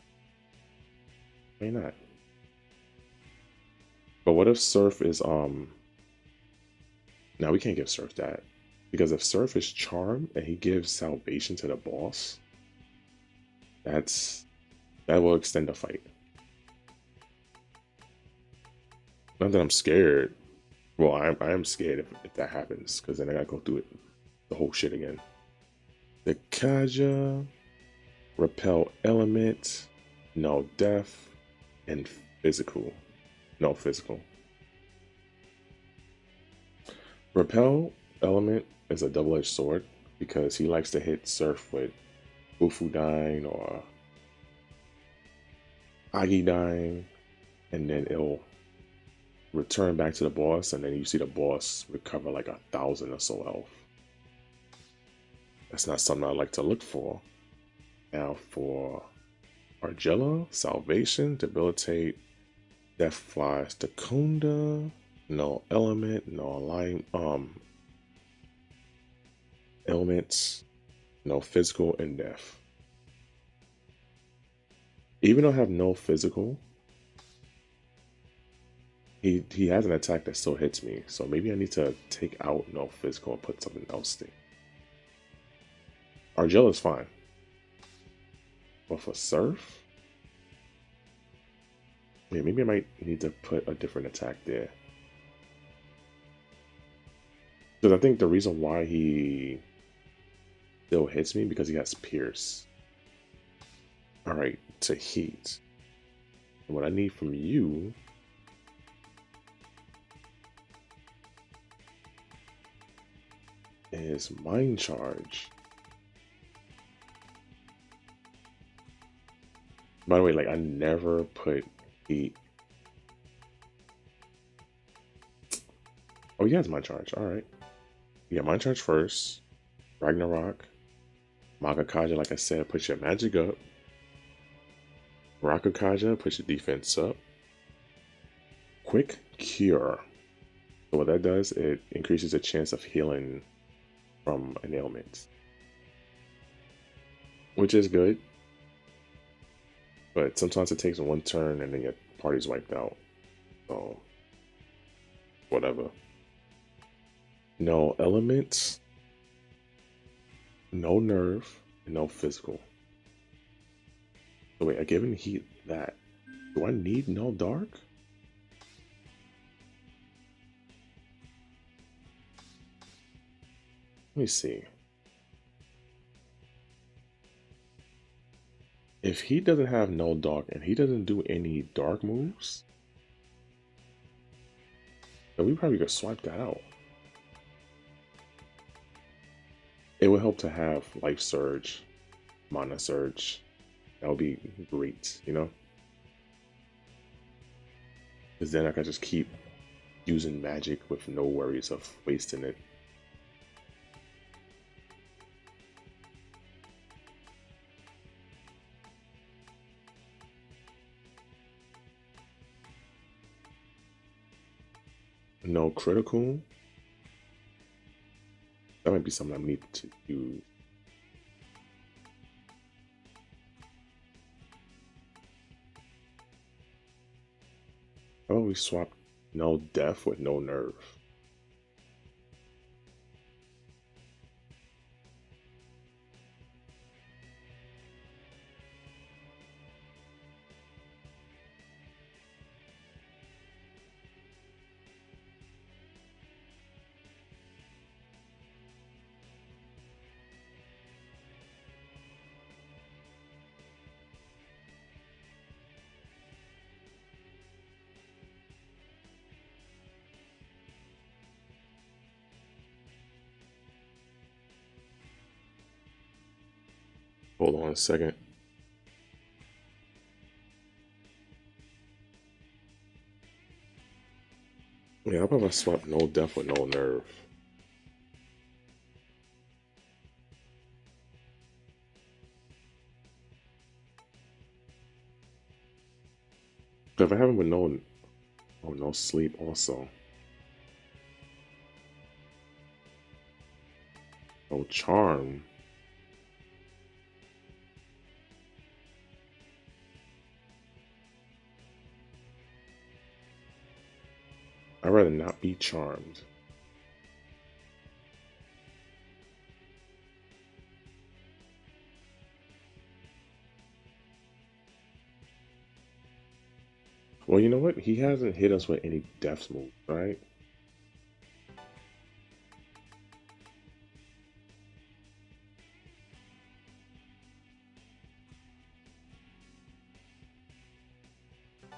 May not. But what if Surf is Now we can't give Surf that. Because if Surf is charm and he gives salvation to the boss, that will extend the fight. Not that I'm scared. Well, I am scared if that happens, because then I gotta go through it the whole shit again. The Kaja, repel element, no death, and physical. No physical. Repel element is a double-edged sword because he likes to hit Surf with Bufudine or Agidine, and then it'll return back to the boss, and then you see the boss recover like 1,000 or so health. That's not something I like to look for. Now for Argella, Salvation, Debilitate, Death Flies, Dacunda, no element, no elements, no physical, and death. Even though I have no physical, he has an attack that still hits me. So maybe I need to take out no physical and put something else there. Argella is fine. But for Surf, yeah, maybe I might need to put a different attack there. Because I think the reason why he still hits me because he has Pierce. Alright, to heat. And what I need from you is Mind Charge. By the way, like I never put heat. Oh, he has Mind Charge. Alright. Yeah, Mind Charge first. Ragnarok. Magakaja, like I said, push your magic up. Rakukaja, push your defense up. Quick Cure. So what that does, it increases the chance of healing from an ailment. Which is good. But sometimes it takes one turn and then your party's wiped out. So, whatever. No elements, no nerve, and no physical. So wait, I given heat that. Do I need no dark? Let me see. If he doesn't have no dark and he doesn't do any dark moves, then we probably could swipe that out. It would help to have Life Surge, Mana Surge. That would be great, you know? Because then I can just keep using magic with no worries of wasting it. No critical. That might be something I need to use. How about we swap no death with no nerve? Hold on a second. Yeah, how about if I swap no death with no nerve? But if I have him with no sleep also. No charm. I'd rather not be charmed. Well, you know what? He hasn't hit us with any death move, right?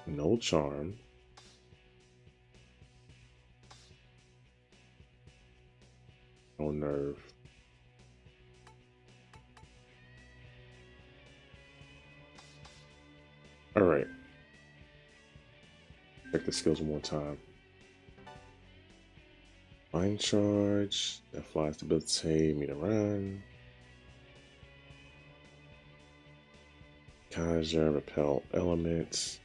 No charm. No nerve. Alright. Check the skills one more time. Mind charge. That flies debilitate me to run. Kaja, repel elements.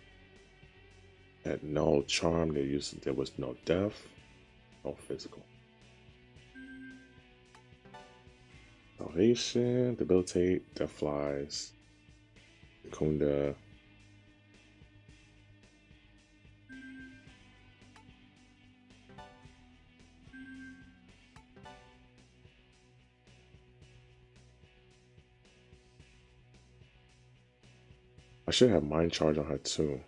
Had no charm. There was no death. No physical. Salvation, debilitate, death flies. Kunda. I should have mind charge on her too.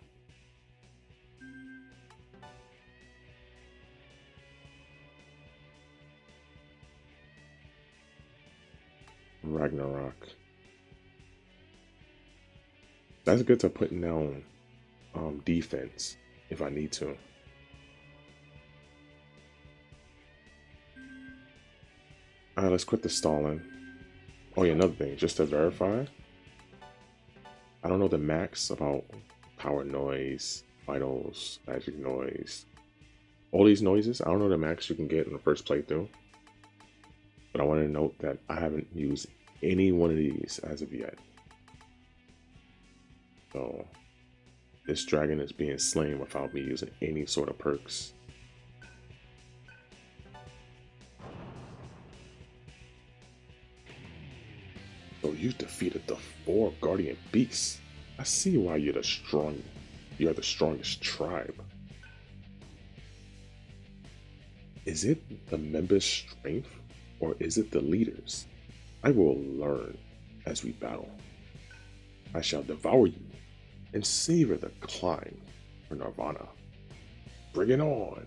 Ragnarok. That's good to putting down defense if I need to. Alright, let's quit the stalling. Oh yeah, another thing, just to verify. I don't know the max about power noise, vitals, magic noise. All these noises, I don't know the max you can get in the first playthrough. But I want to note that I haven't used any one of these as of yet. So this dragon is being slain without me using any sort of perks. So you defeated the 4 guardian beasts. I see why you're the strongest tribe. Is it the members' strength or is it the leaders? I will learn as we battle. I shall devour you and savor the climb for Nirvana. Bring it on!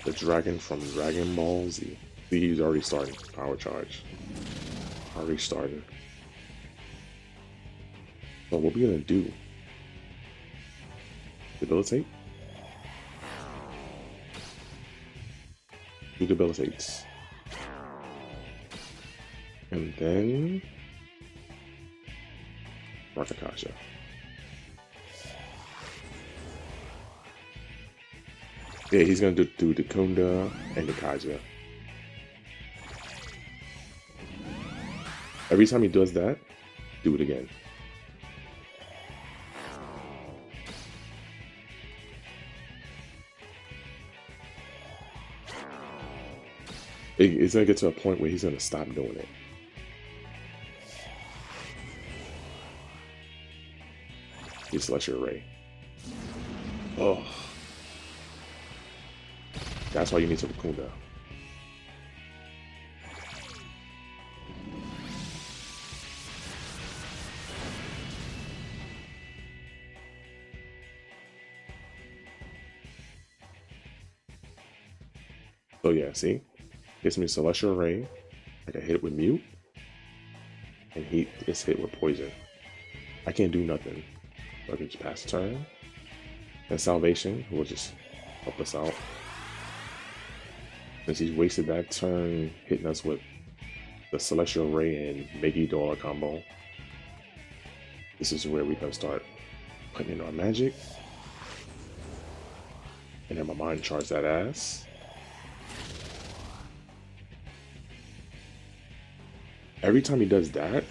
The dragon from Dragon Ball Z. See, he's already starting. Power charge. Already starting. So what we gonna do? Debilitate? He debilitates. And then Rakakasha. Yeah, he's gonna do the Kunda and the Kaja. Every time he does that, do it again. It's gonna get to a point where he's gonna stop doing it. He's Celestial Ray. Oh. That's why you need to Kunda. So yeah, see? Gets me Celestial Ray. I can hit it with Mute. And he is hit with Poison. I can't do nothing. So I can just pass the turn. And Salvation will just help us out. Since he's wasted that turn hitting us with the Celestial Ray and Megi Dollar combo, this is where we can start putting in our magic. And then my mind charge that ass. Every time he does that,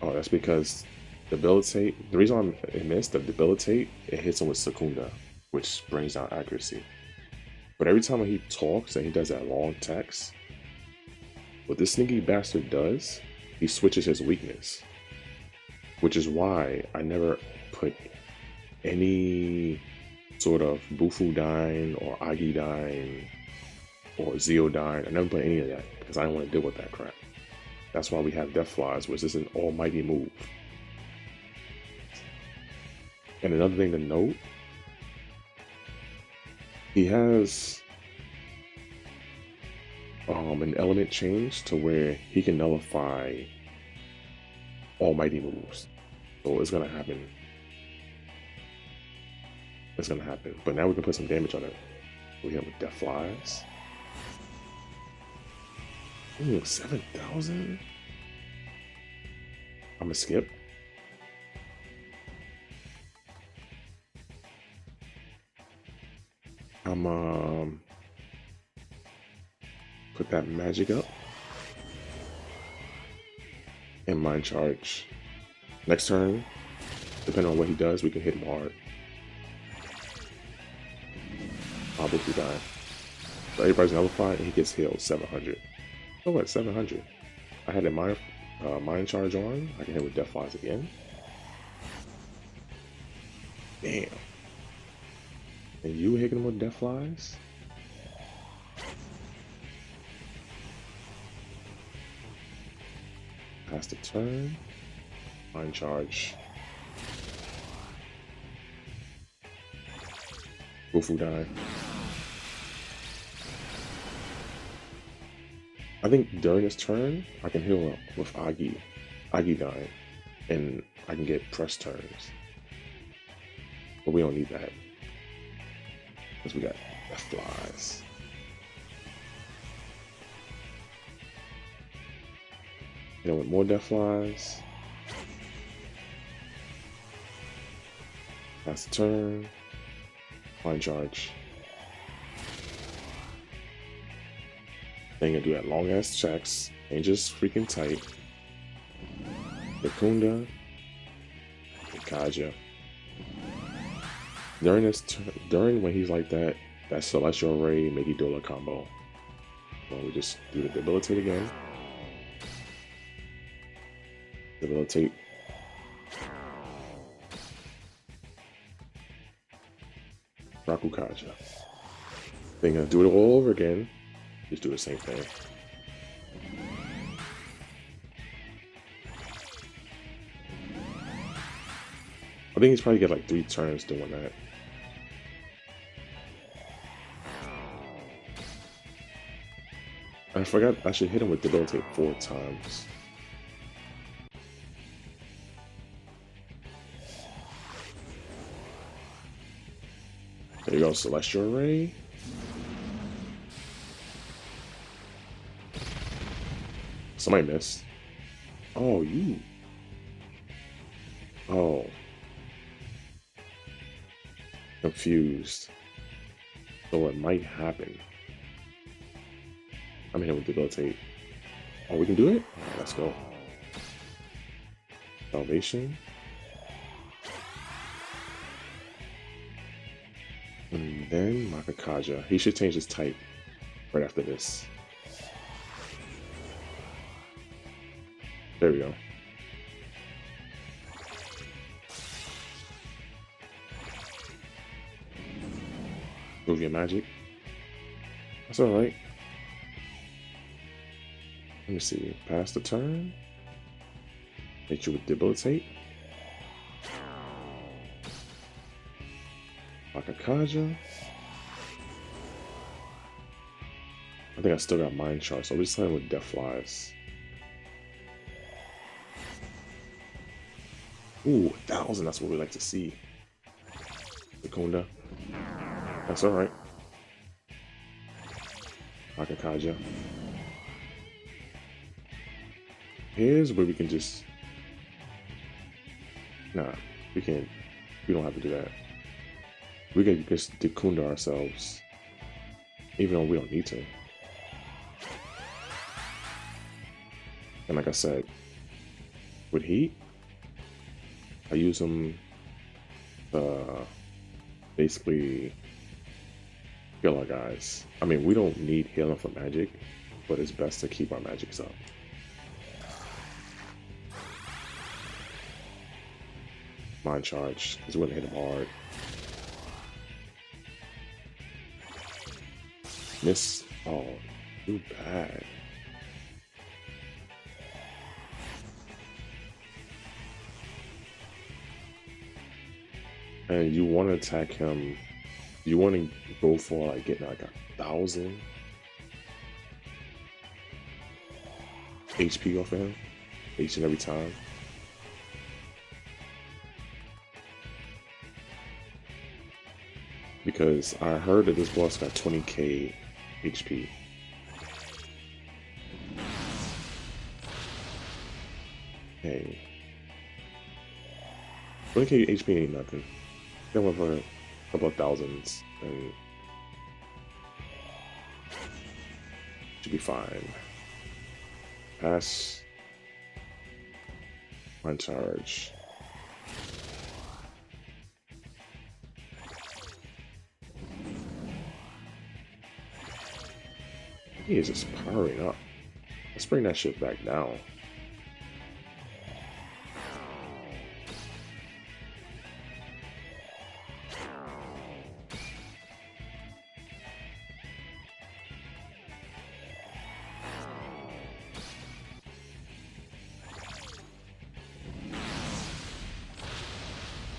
oh, that's because debilitate. The reason why I missed the debilitate, it hits him with Secunda, which brings down accuracy. But every time he talks and he does that long text, what this sneaky bastard does, he switches his weakness. Which is why I never put any sort of Bufu Dine or Agi Dine or Zeodine. I never played any of that because I don't want to deal with that crap. That's why we have Death Flies, which is an almighty move. And another thing to note, he has an element change to where he can nullify almighty moves. So it's gonna happen. It's gonna happen. But now we can put some damage on it. We have with Death Flies. Ooh, 7,000? I'm gonna skip. I'm put that magic up. And Mind Charge. Next turn, depending on what he does, we can hit him hard. Obviously die. So everybody's nullified and he gets healed 700. So what, 700? I had a mind charge on. I can hit with Death Flies again. Damn. And you hitting him with Death Flies? Pass the turn. Mind charge. Bufu die. I think during this turn, I can heal up with Agi dying, and I can get press turns. But we don't need that. Because we got Death Flies. You know, with more Death Flies. Pass the turn. Mind charge. Then you do that long ass checks. Ain't just freaking tight. Yakunda. Kaja. During when he's like that, that Celestial Ray Megidola combo. Well, we just do the debilitate again. Debilitate. Rakukaja. Then gonna do it all over again. Just do the same thing. I think he's probably get like 3 turns doing that. I forgot I should hit him with debilitate 4 times. There you go, Celestial Ray. Somebody missed. Oh, you. Oh. Confused. So what might happen? I'm here with debilitate. Oh, we can do it? Alright, let's go. Salvation. And then Makakaja. He should change his type right after this. There we go. Move your magic. That's alright. Let me see. Pass the turn. Hit you with debilitate. Makakaja. I think I still got Mind Charge, so we're just playing with Death Flies. Ooh, 1,000, that's what we like to see. Yakunda. That's alright. Makakaja. Here's where we can just... Nah, we can't. We don't have to do that. We can just Yakunda ourselves. Even though we don't need to. And like I said, with heat, I use them to basically kill our guys. I mean, we don't need healing for magic, but it's best to keep our magics up. Mind Charge, because we're gonna hit him hard. Miss. Oh, too bad. And you want to attack him. You want to go for like getting like 1,000 HP off of him each and every time. Because I heard that this boss got 20k HP. Hey. 20k HP ain't nothing. Then with a couple of thousands and should be fine. Pass. One charge. He is just powering up. Let's bring that shit back down.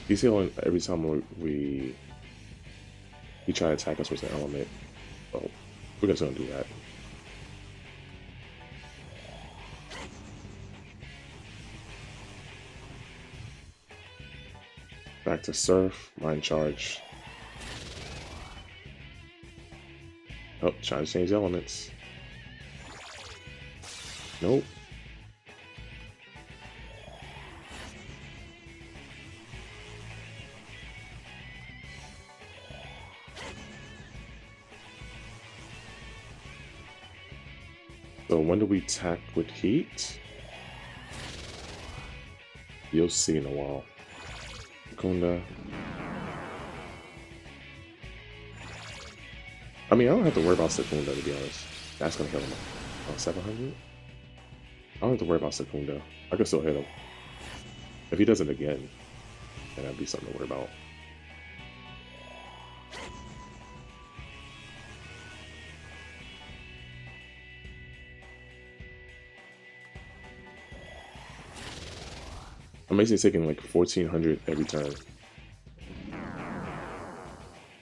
You see, every time we try to attack us with an element, well, we're just gonna do that. Back to Surf, Mind Charge. Oh, trying to change elements. Nope. So when do we attack with heat? You'll see in a while. Kunda. I mean, I don't have to worry about Secunda, to be honest. That's gonna hit him. 700? I don't have to worry about Secunda. I can still hit him. If he does it again, then that'd be something to worry about. I'm basically taking like 1,400 every turn.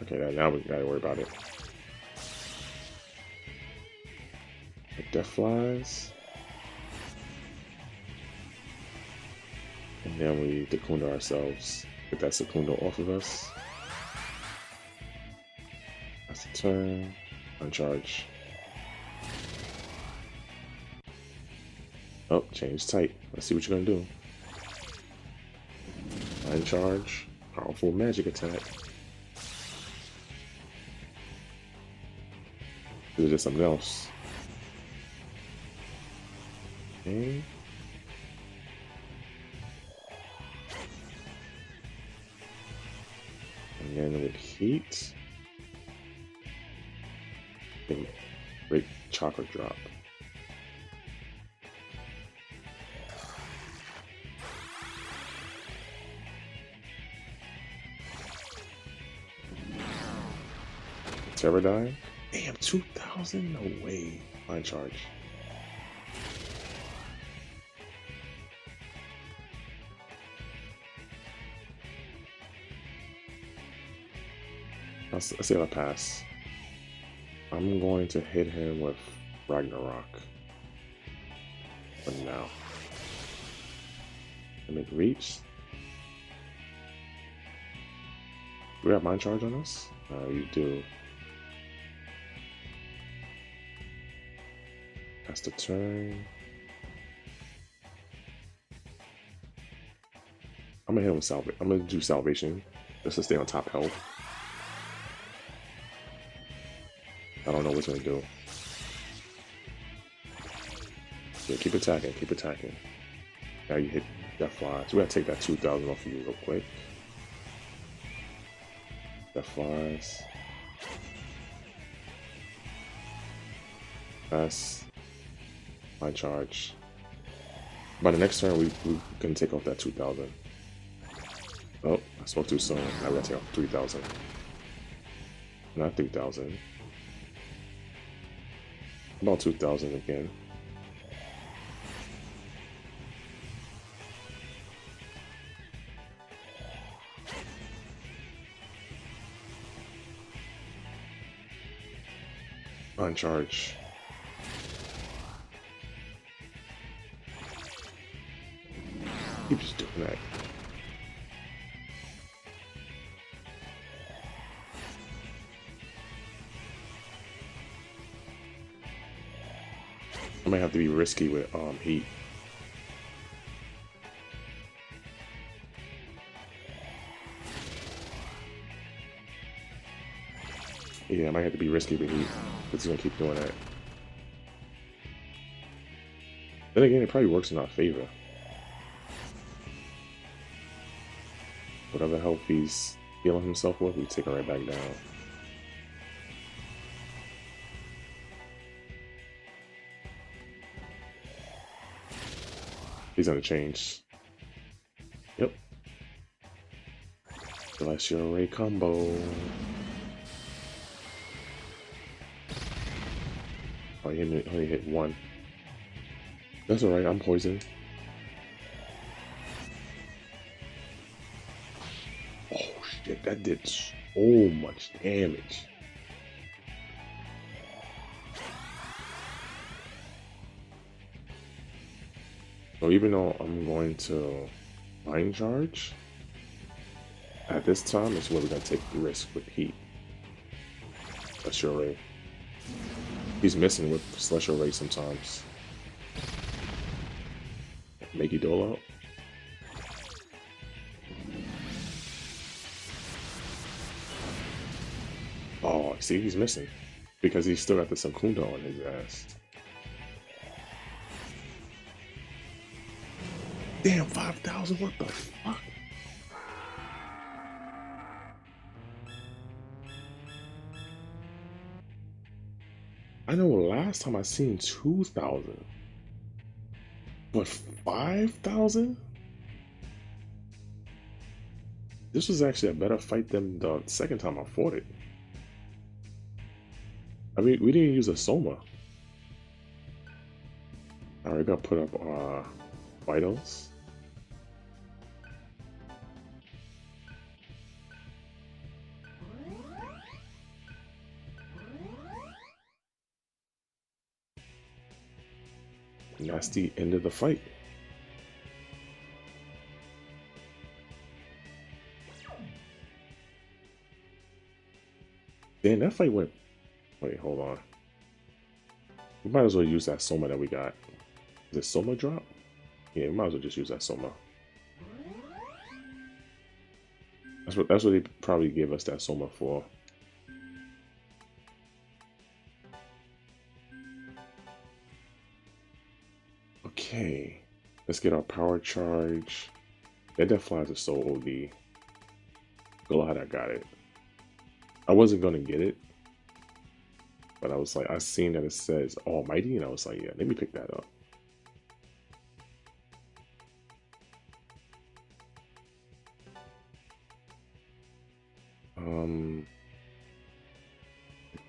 Okay, now we gotta worry about it. Death Flies. And then we Secunda ourselves. Get that Secunda off of us. That's the turn. Uncharge. Oh, change type. Let's see what you're gonna do. Uncharge. Powerful magic attack. This is just something else. Okay. And then with heat, great chakra drop. Terradine? Damn, 2,000? No way. Line charge. Let's see if I pass. I'm going to hit him with Ragnarok. For now. And make reach. Do we have mind charge on us? You do. That's the turn. I'm gonna hit him with salvation. I'm gonna do salvation just to stay on top health. I don't know what it's gonna do. Yeah, keep attacking, keep attacking. Now you hit Death Flies. We gotta take that 2,000 off of you real quick. Death Flies. Pass. My charge. By the next turn, we can take off that 2,000. Oh, I spoke too soon. Now we gotta take off 3,000. Not 3,000. About 2,000 again. On charge. Keeps doing that. I might have to be risky with heat. Yeah, I might have to be risky with heat. Because he's gonna keep doing that. Then again, it probably works in our favor. Whatever health he's healing himself with, we take it right back down. He's gonna change. Yep. Celestial Ray combo. Oh, he only hit one. That's alright, I'm poisoned. Oh shit, that did so much damage. So even though I'm going to Mind Charge, at this time is where we're gonna take the risk with heat. Celestial Ray. He's missing with Celestial Ray sometimes. Make it dole out. Oh, see, he's missing because he's still got the Sakunda on his ass. Damn, 5,000, what the fuck? I know last time I seen 2,000, but 5,000? This was actually a better fight than the second time I fought it. I mean, we didn't use a Soma. Alright, gotta put up our vitals. And that's the end of the fight. Damn, that fight went... Wait, hold on. We might as well use that Soma that we got. Is it Soma drop? Yeah, we might as well just use that Soma. That's what they probably gave us that Soma for. Okay. Let's get our power charge. That Death Flies is so OD. Glad I got it. I wasn't gonna get it, but I was like, I seen that it says Almighty, and I was like, yeah, let me pick that up.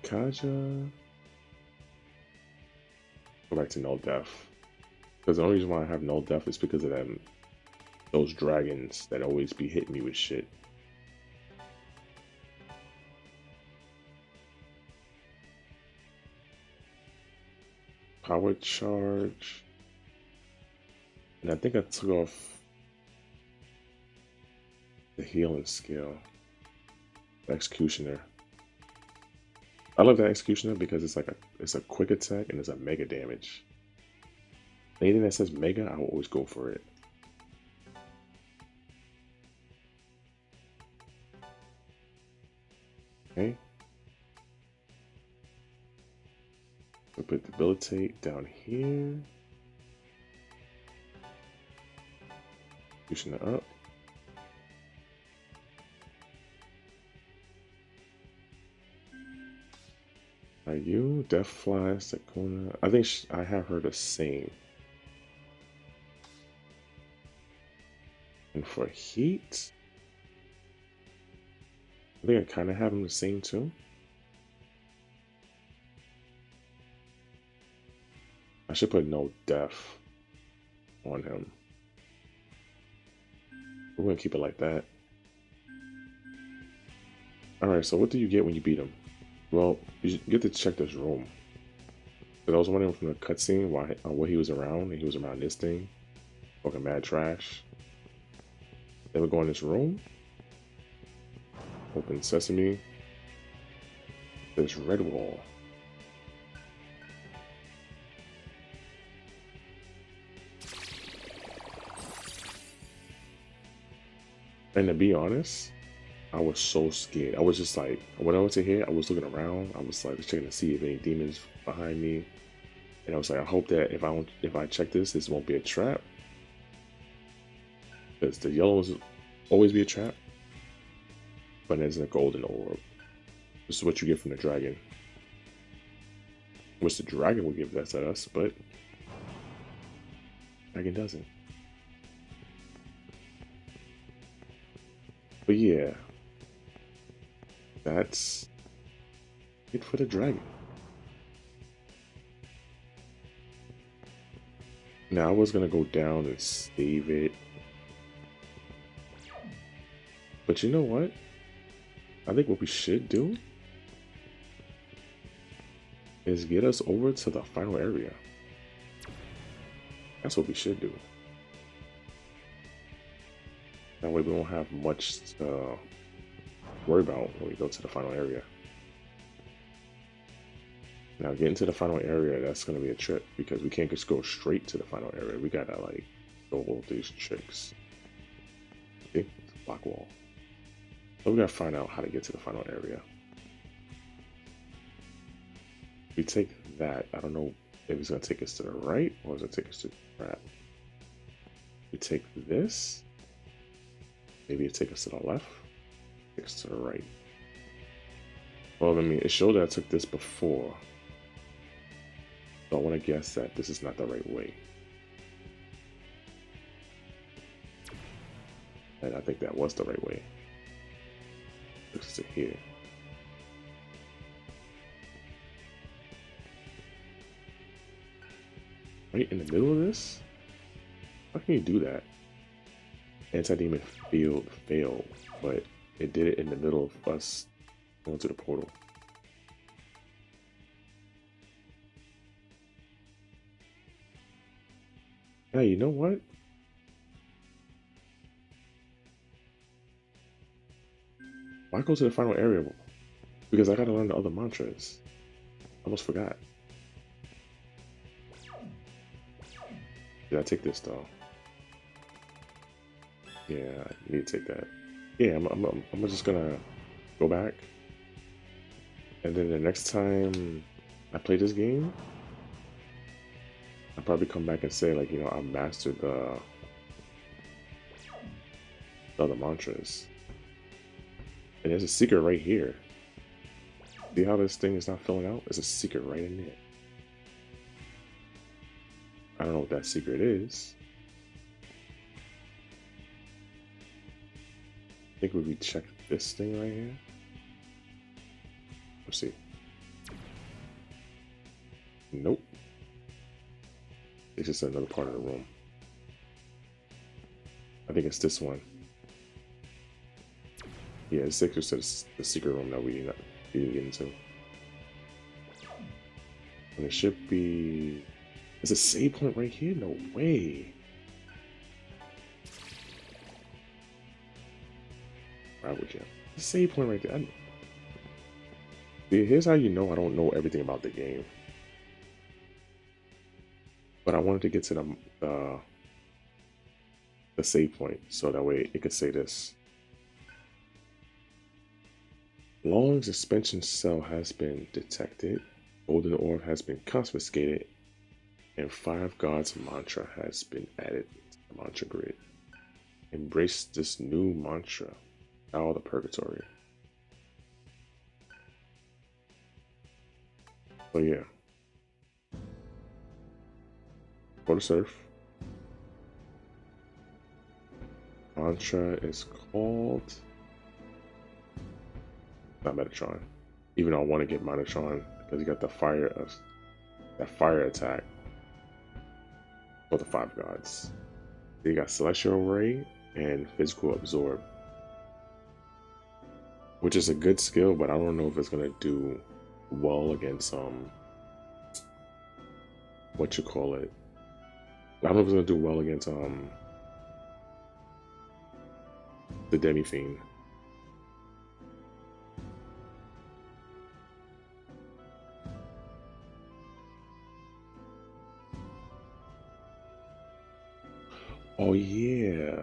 Kaja. Go back to Null Death. Because the only reason why I have Null Death is because of them, those dragons that always be hitting me with shit. Power charge. And I think I took off the healing skill. Executioner. I love that Executioner because it's a quick attack and it's a mega damage. Anything that says mega, I will always go for it. Okay. We'll put debilitate down here. Pushing it up. Are you Death Fly, Sakuna? I think I have her the same. And for heat, I think I kind of have them the same too. I should put no death on him. We're gonna keep it like that. Alright, so what do you get when you beat him? Well, you get to check this room. So I was wondering from the cutscene why what he was around, and he was around this thing. Fucking mad trash. Then we go in this room. Open sesame. There's red wall. And to be honest, I was so scared. I was just like, when I went to here, I was looking around. I was like checking to see if any demons behind me. And I was like, I hope that if I check this won't be a trap. Because the yellows always be a trap. But there's a golden orb. This is what you get from the dragon. Which the dragon will give that to us, but dragon doesn't. But yeah, that's it for the dragon. Now I was gonna go down and save it, but you know what? I think what we should do is get us over to the final area. That's what we should do. That way we don't have much to worry about when we go to the final area. Now getting to the final area, that's going to be a trip because we can't just go straight to the final area. We gotta like go over these tricks. See? Block wall. So we gotta find out how to get to the final area. We take that. I don't know if it's gonna take us to the right or is it take us to the trap. We take this. Maybe it take us to the left. Take us to the right. Well, I mean, it showed that I took this before. So I want to guess that this is not the right way. And I think that was the right way. Takes us to here. Right in the middle of this? How can you do that? Anti-demon failed, but it did it in the middle of us going to the portal. Hey, you know what? Why go to the final area? Because I gotta learn the other mantras. I almost forgot. Did I take this though? Yeah, I need to take that. Yeah, I'm just gonna go back, and then the next time I play this game, I'll probably come back and say like, you know, I mastered the other mantras. And there's a secret right here. See how this thing is not filling out? There's a secret right in there. I don't know what that secret is. I think we check this thing right here. Let's see. Nope. It's just another part of the room. I think it's this one. Yeah, it's to the secret room that we didn't get into. And it should be... There's a save point right here? No way. Why would you? The save point right there. See, here's how you know I don't know everything about the game. But I wanted to get to the save point so that way it could say this. Long's suspension cell has been detected. Golden orb has been confiscated. And 5 gods mantra has been added to the mantra grid. Embrace this new mantra. Out of the purgatory. So yeah. Go to surf. Mantra is called... Not Metatron. Even though I want to get Metatron because he got the fire that fire attack. for the five gods. You got Celestial Ray and Physical Absorb, which is a good skill, but I don't know if it's gonna do well against what you call it. I don't know if it's gonna do well against the Demi Fiend. Oh yeah,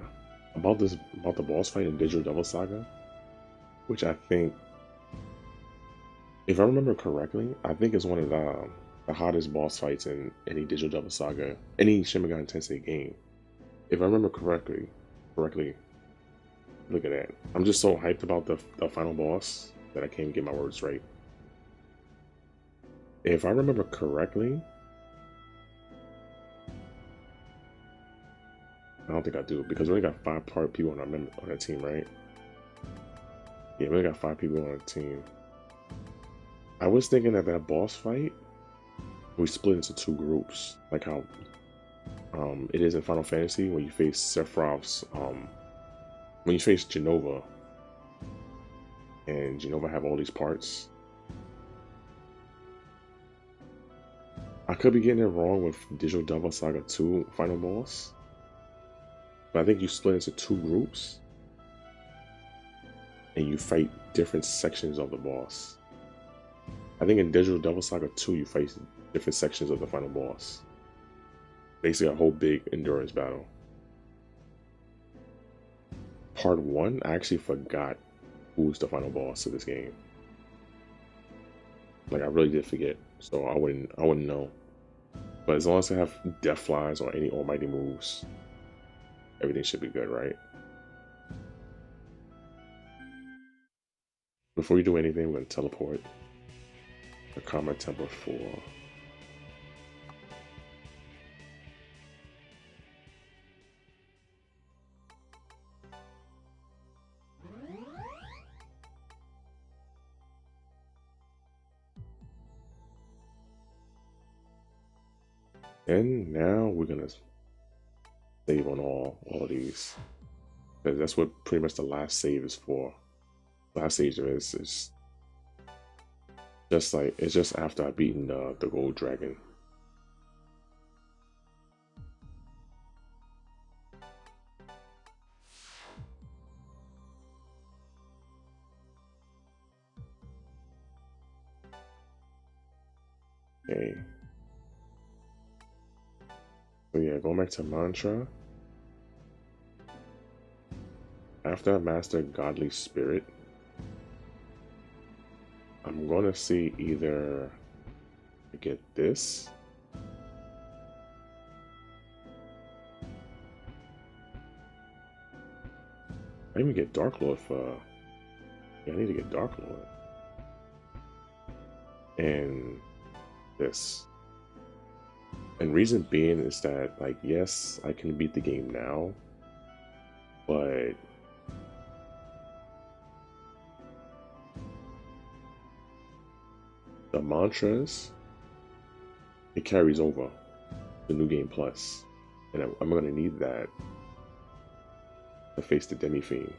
about the boss fight in Digital Devil Saga, which I think, if I remember correctly, I think is one of the hottest boss fights in any Digital Devil Saga, any Shin Megami Tensei game. If I remember correctly, look at that. I'm just so hyped about the final boss that I can't get my words right. If I remember correctly, I don't think I do because we only got five part people on our team, right? Yeah, we only got five people on our team. I was thinking that boss fight, we split into two groups, like how it is in Final Fantasy when you face Sephiroth's when you face Genova, and Genova have all these parts. I could be getting it wrong with Digital Devil Saga 2 final boss, but I think you split into two groups and you fight different sections of the boss. I think in Digital Devil Saga 2 you fight different sections of the final boss. Basically a whole big endurance battle. Part 1, I actually forgot who's the final boss of this game. Like I really did forget, so I wouldn't know. But as long as I have death flies or any almighty moves, everything should be good, right? Before you do anything, we're gonna teleport the Karma Temple 4. And now we're gonna save on all of these. Because that's what pretty much the last save is for. Last save is just like it's just after I beaten the gold dragon. Okay. So yeah, going back to mantra. After I master Godly Spirit, I'm gonna see either I get this. I even get Dark Lord for. Yeah, I need to get Dark Lord. And this. And reason being is that, like, yes, I can beat the game now, but the mantras, it carries over the New Game Plus. And I'm going to need that to face the Demi Fiend,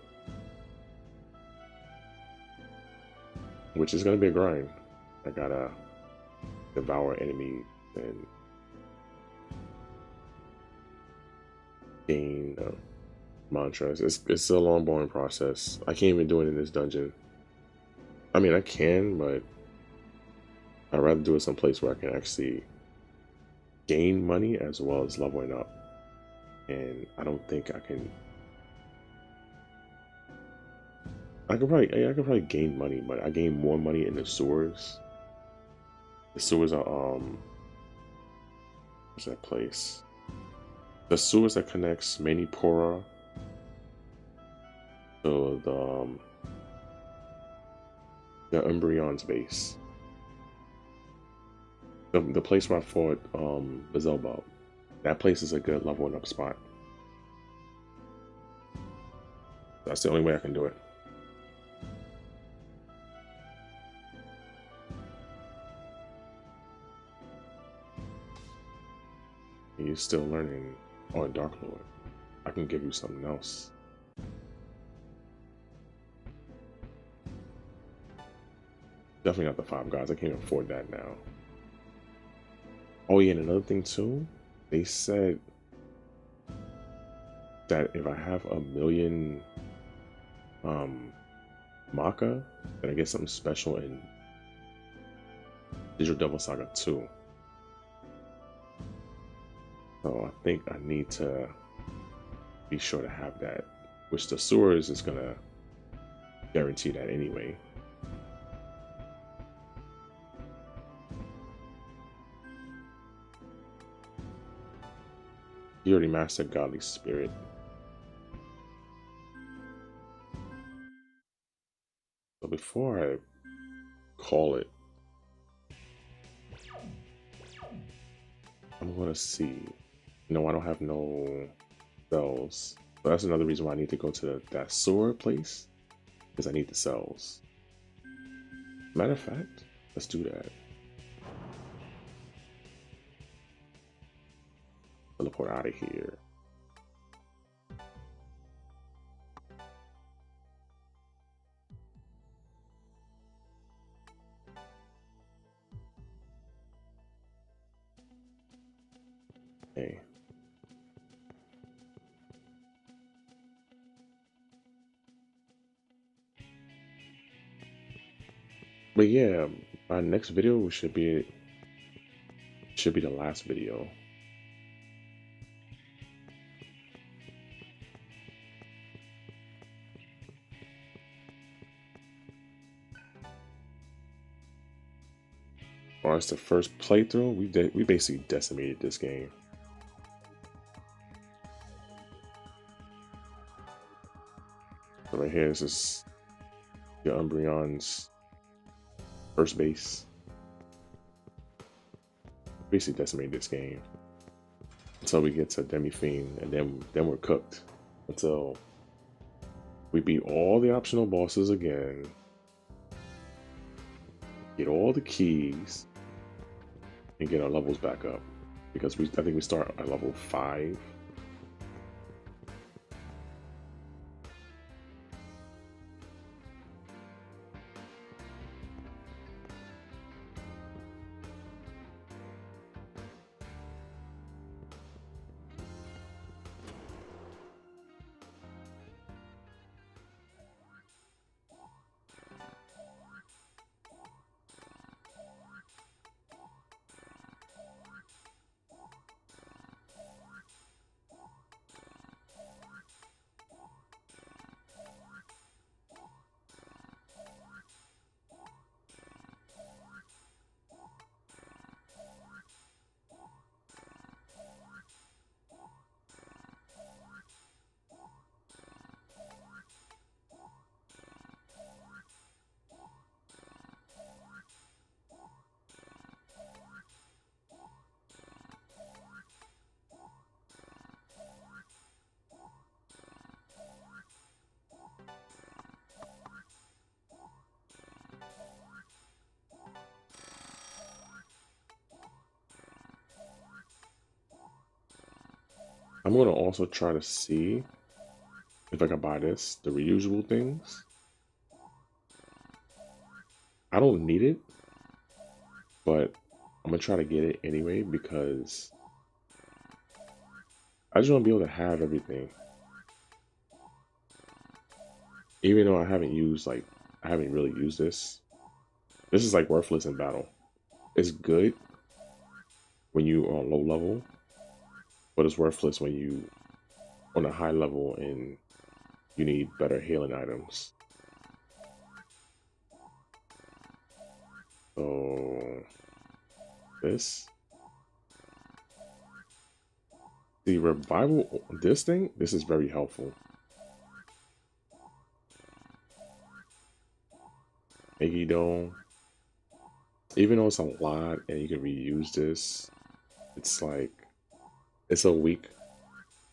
which is going to be a grind. I gotta devour enemies and gain mantras. It's a long, boring process. I can't even do it in this dungeon. I mean, I can, but I'd rather do it someplace where I can actually gain money as well as leveling up. And I don't think I can. I could probably gain money, but I gain more money in the sewers. The sewers are what's that place? The sewers that connects Manipura to the Umbreon's base. The place where I fought Beelzebub. That place is a good leveling up spot. That's the only way I can do it. you're still learning on Dark Lord. I can give you something else. Definitely not the 5 gods. I can't afford that now. Oh yeah, and another thing too, they said that if I have 1,000,000 Maka, then I get something special in Digital Devil Saga 2. So I think I need to be sure to have that, which the sewers is gonna guarantee that anyway. You already mastered Godly Spirit. So before I call it, I'm gonna see. No, I don't have no cells. So that's another reason why I need to go to that sewer place, because I need the cells. Matter of fact, let's do that. Teleport out of here. Okay. But yeah, our next video should be the last video. Or it's the first playthrough. We basically decimated this game. So right here, this is your Umbreon's first base. Basically decimated this game until we get to Demi Fiend, and then we're cooked until we beat all the optional bosses again, get all the keys, and get our levels back up, because I think we start at level 5. I'm gonna also try to see if I can buy the reusable things. I don't need it, but I'm gonna try to get it anyway because I just want to be able to have everything. Even though I haven't really used this. This is like worthless in battle. It's good when you are on low level, but it's worthless when you on a high level and you need better healing items. So this, the revival, this is very helpful. Eggy Dome, even though it's a lot and you can reuse this, it's like, it's a weak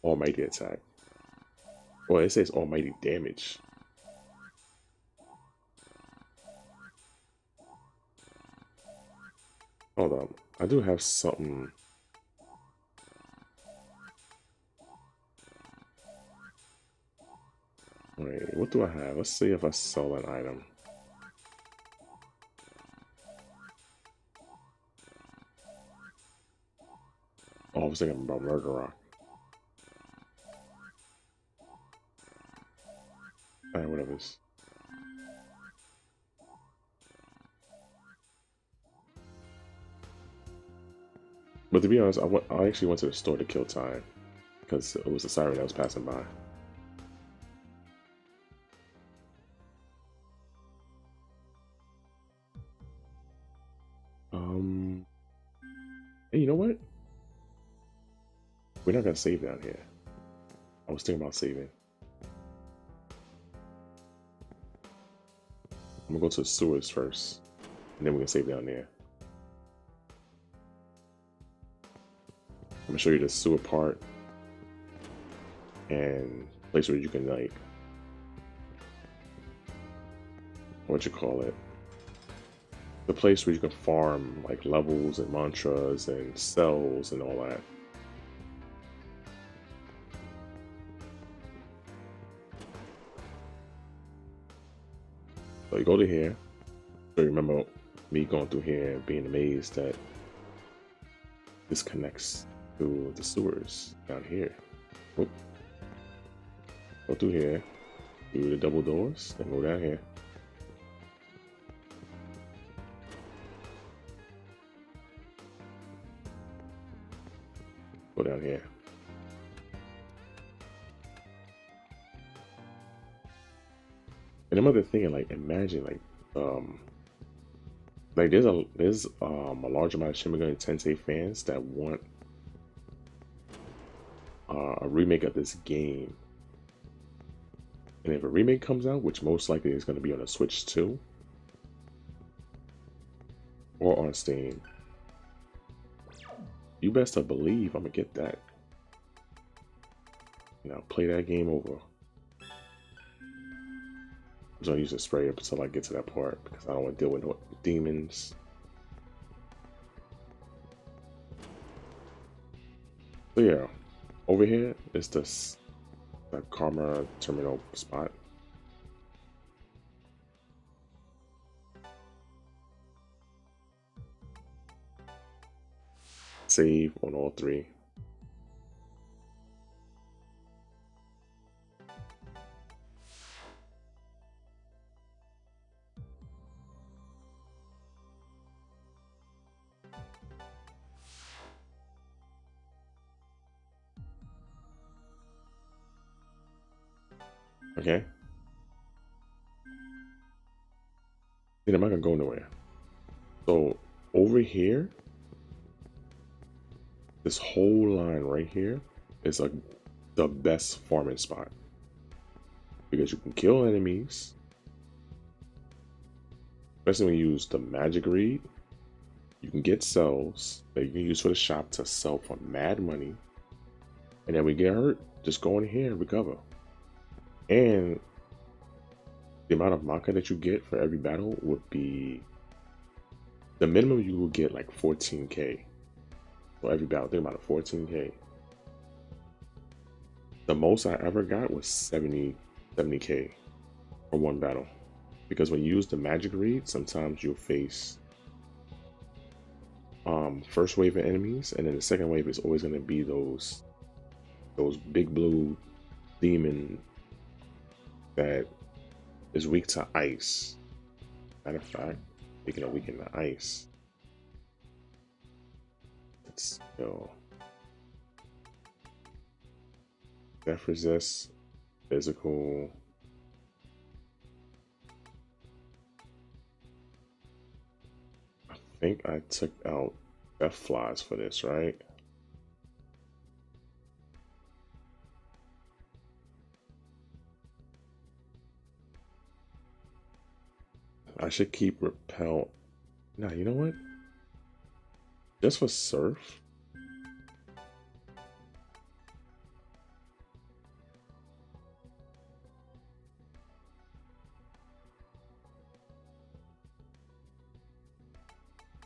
almighty attack. Well, it says almighty damage. Hold on, I do have something. Wait, what do I have? Let's see if I sell an item. Oh, I was thinking about Murder Rock. Alright, whatever. But to be honest, I actually went to the store to kill time because it was a siren that was passing by. Hey, you know what? We're not gonna save down here. I was thinking about saving. I'm gonna go to the sewers first, and then we can save down there. I'm gonna show you the sewer part and place where you can like, what you call it? The place where you can farm like levels and mantras and cells and all that. So you go to here. So you remember me going through here and being amazed that this connects to the sewers down here. Oop. Go through here, do the double doors, and go down here. Go down here. And I'm other thinking, like, imagine, like there's a large amount of Shin Megami Tensei fans that want a remake of this game. And if a remake comes out, which most likely is going to be on a Switch 2 or on Steam, you best to believe I'm gonna get that. You know, play that game over. I'm just gonna use a spray until I get to that part because I don't want to deal with no demons. So yeah, over here is the Karma terminal spot. Save on all three. Okay. Then I'm not gonna go nowhere. So over here, this whole line right here is like the best farming spot because you can kill enemies, especially when you use the magic reed. You can get cells that you can use for the shop to sell for mad money, and then we get hurt, just go in here and recover. And the amount of Maka that you get for every battle would be the minimum you will get like 14k for every battle. Think about it, 14k. The most I ever got was 70k for one battle. Because when you use the magic read, sometimes you'll face first wave of enemies, and then the second wave is always going to be those big blue demon that is weak to ice. Matter of fact, speaking of weak to ice, let's go. Death resist, physical. I think I took out death flies for this, right? I should keep repel. Nah, you know what? Just for surf.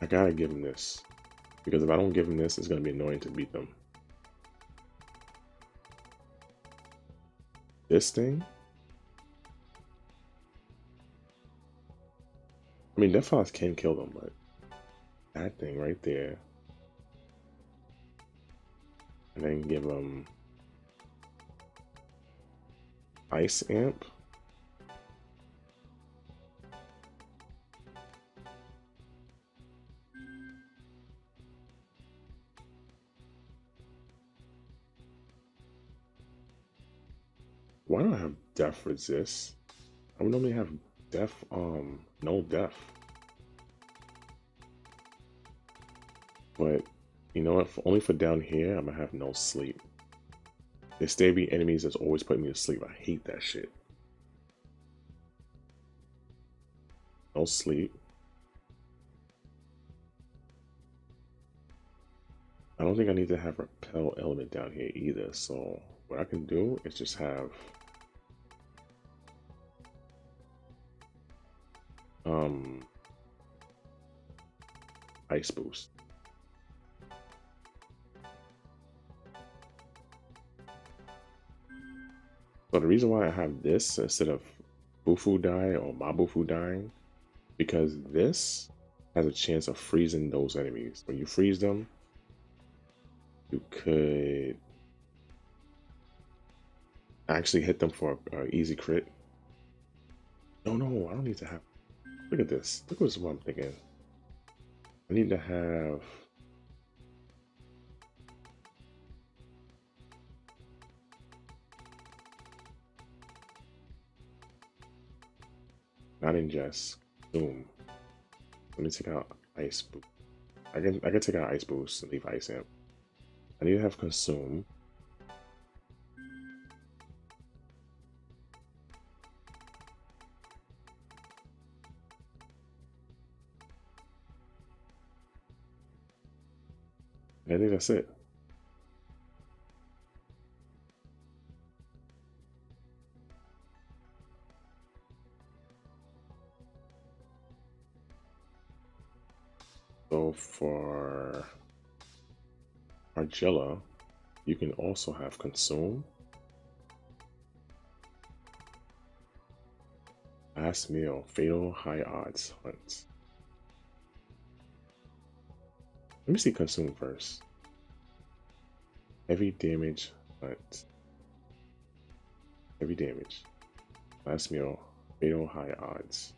I gotta give him this. Because if I don't give him this, it's gonna be annoying to beat them. This thing I mean, Deathflies can kill them, but that thing right there, and then give them Ice Amp. Why don't I have Death Resist? I would normally have Death, no Death. But you know what? Only for down here, I'm gonna have no sleep. There stay be enemies that's always putting me to sleep. I hate that shit. No sleep. I don't think I need to have Repel element down here either. So what I can do is just have Ice Boost. So the reason why I have this instead of Bufu die or Mabufu dying, because this has a chance of freezing those enemies. When you freeze them, you could actually hit them for an easy crit. No, no, I don't need to have. Look at this. Look at what I'm thinking. I need to have. Not ingest. Boom. Let me take out Ice Boost. I can take out Ice Boost and leave Ice Amp. I need to have Consume. I think that's it. So for Argella, you can also have Consume. Last Meal, Fatal High Odds Hunt. Let me see Consume first. Heavy Damage Hunt. Heavy Damage. Last Meal, Fatal High Odds.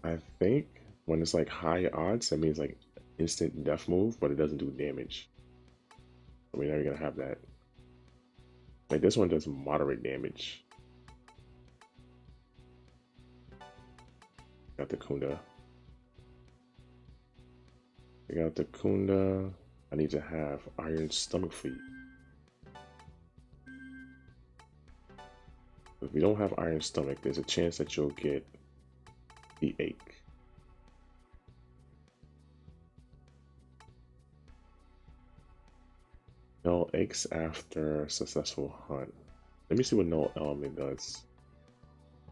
I think when it's like high odds, that means like instant death move, but it doesn't do damage. So we're never gonna have that. Like this one does moderate damage. Got the Kunda. I got the Kunda. I need to have Iron Stomach for you. If you don't have Iron Stomach, there's a chance that you'll get the Ache. No aches after successful hunt. Let me see what no element does.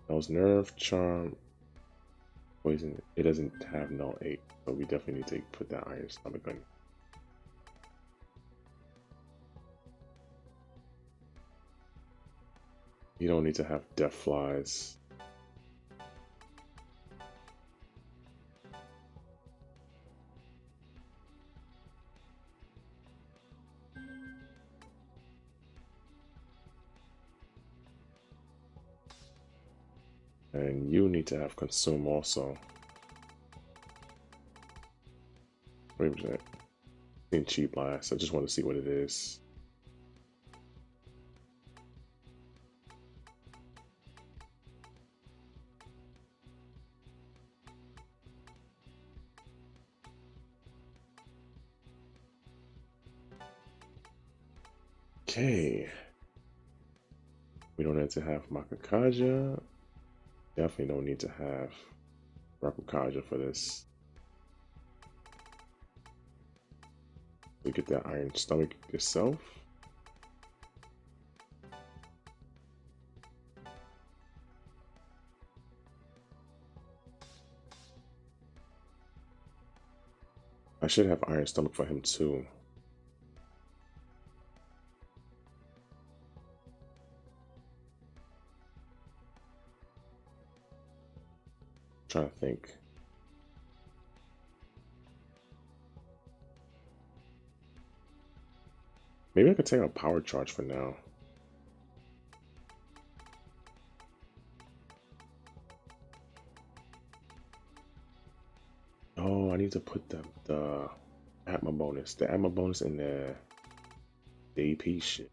Nose nerve, charm, poison. It doesn't have no ache, so we definitely need to put that Iron Stomach on. You don't need to have Death Flies. And you need to have Consume also. Wait a minute. In Cheap Blast. I just want to see what it is. Okay. We don't need to have Makakaja. Definitely don't need to have Rakukaja for this. We get that Iron Stomach itself. I should have Iron Stomach for him too. Trying to think. Maybe I could take a power charge for now. Oh, I need to put the Atma bonus. The Atma bonus in the AP shit.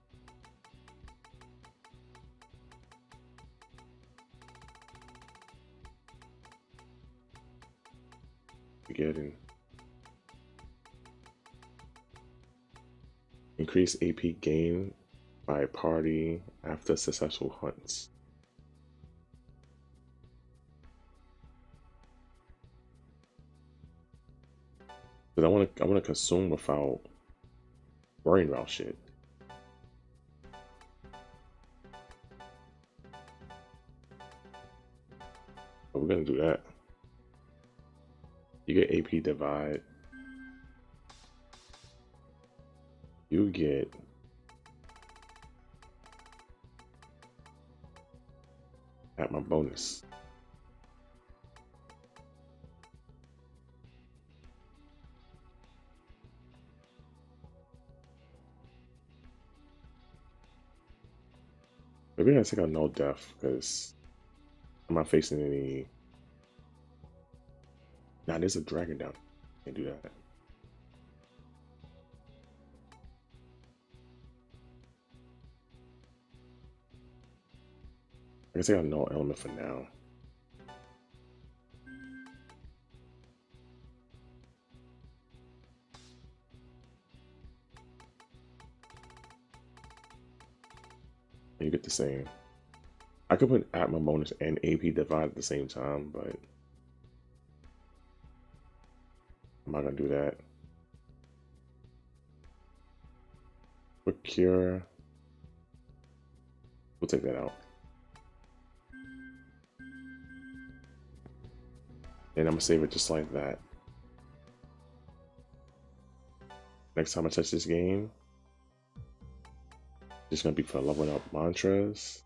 Forgetting. Increase AP gain by party after successful hunts. Cause I wanna consume without worrying about shit. But we're gonna do that. You get AP divide. You get at my bonus. Maybe I gotta take out no death because I'm not facing any. Nah, there's a dragon down. Can't do that. I guess I got no element for now. You get the same. I could put Atma bonus and AP divide at the same time, but I'm not gonna do that. Procure. We'll take that out. And I'm gonna save it just like that. Next time I touch this game, it's gonna be for leveling up mantras.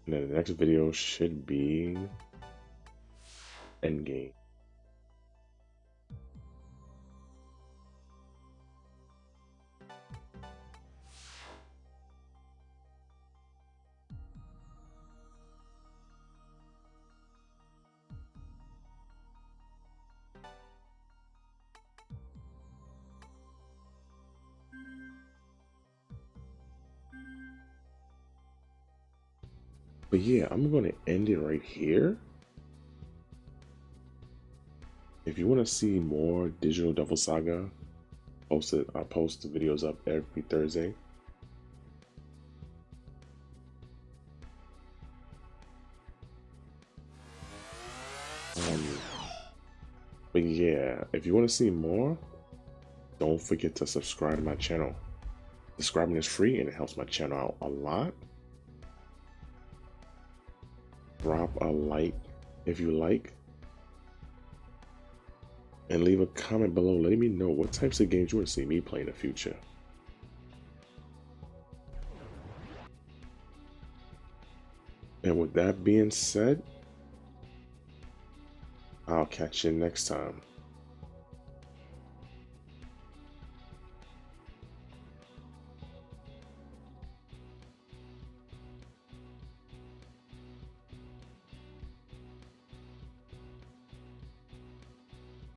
And then the next video should be endgame. But yeah, I'm gonna end it right here. If you want to see more Digital Devil Saga, I post the videos up every Thursday. But yeah, if you want to see more, don't forget to subscribe to my channel. Subscribing is free and it helps my channel out a lot. Drop a like if you like. And leave a comment below letting me know what types of games you want to see me play in the future. And with that being said, I'll catch you next time.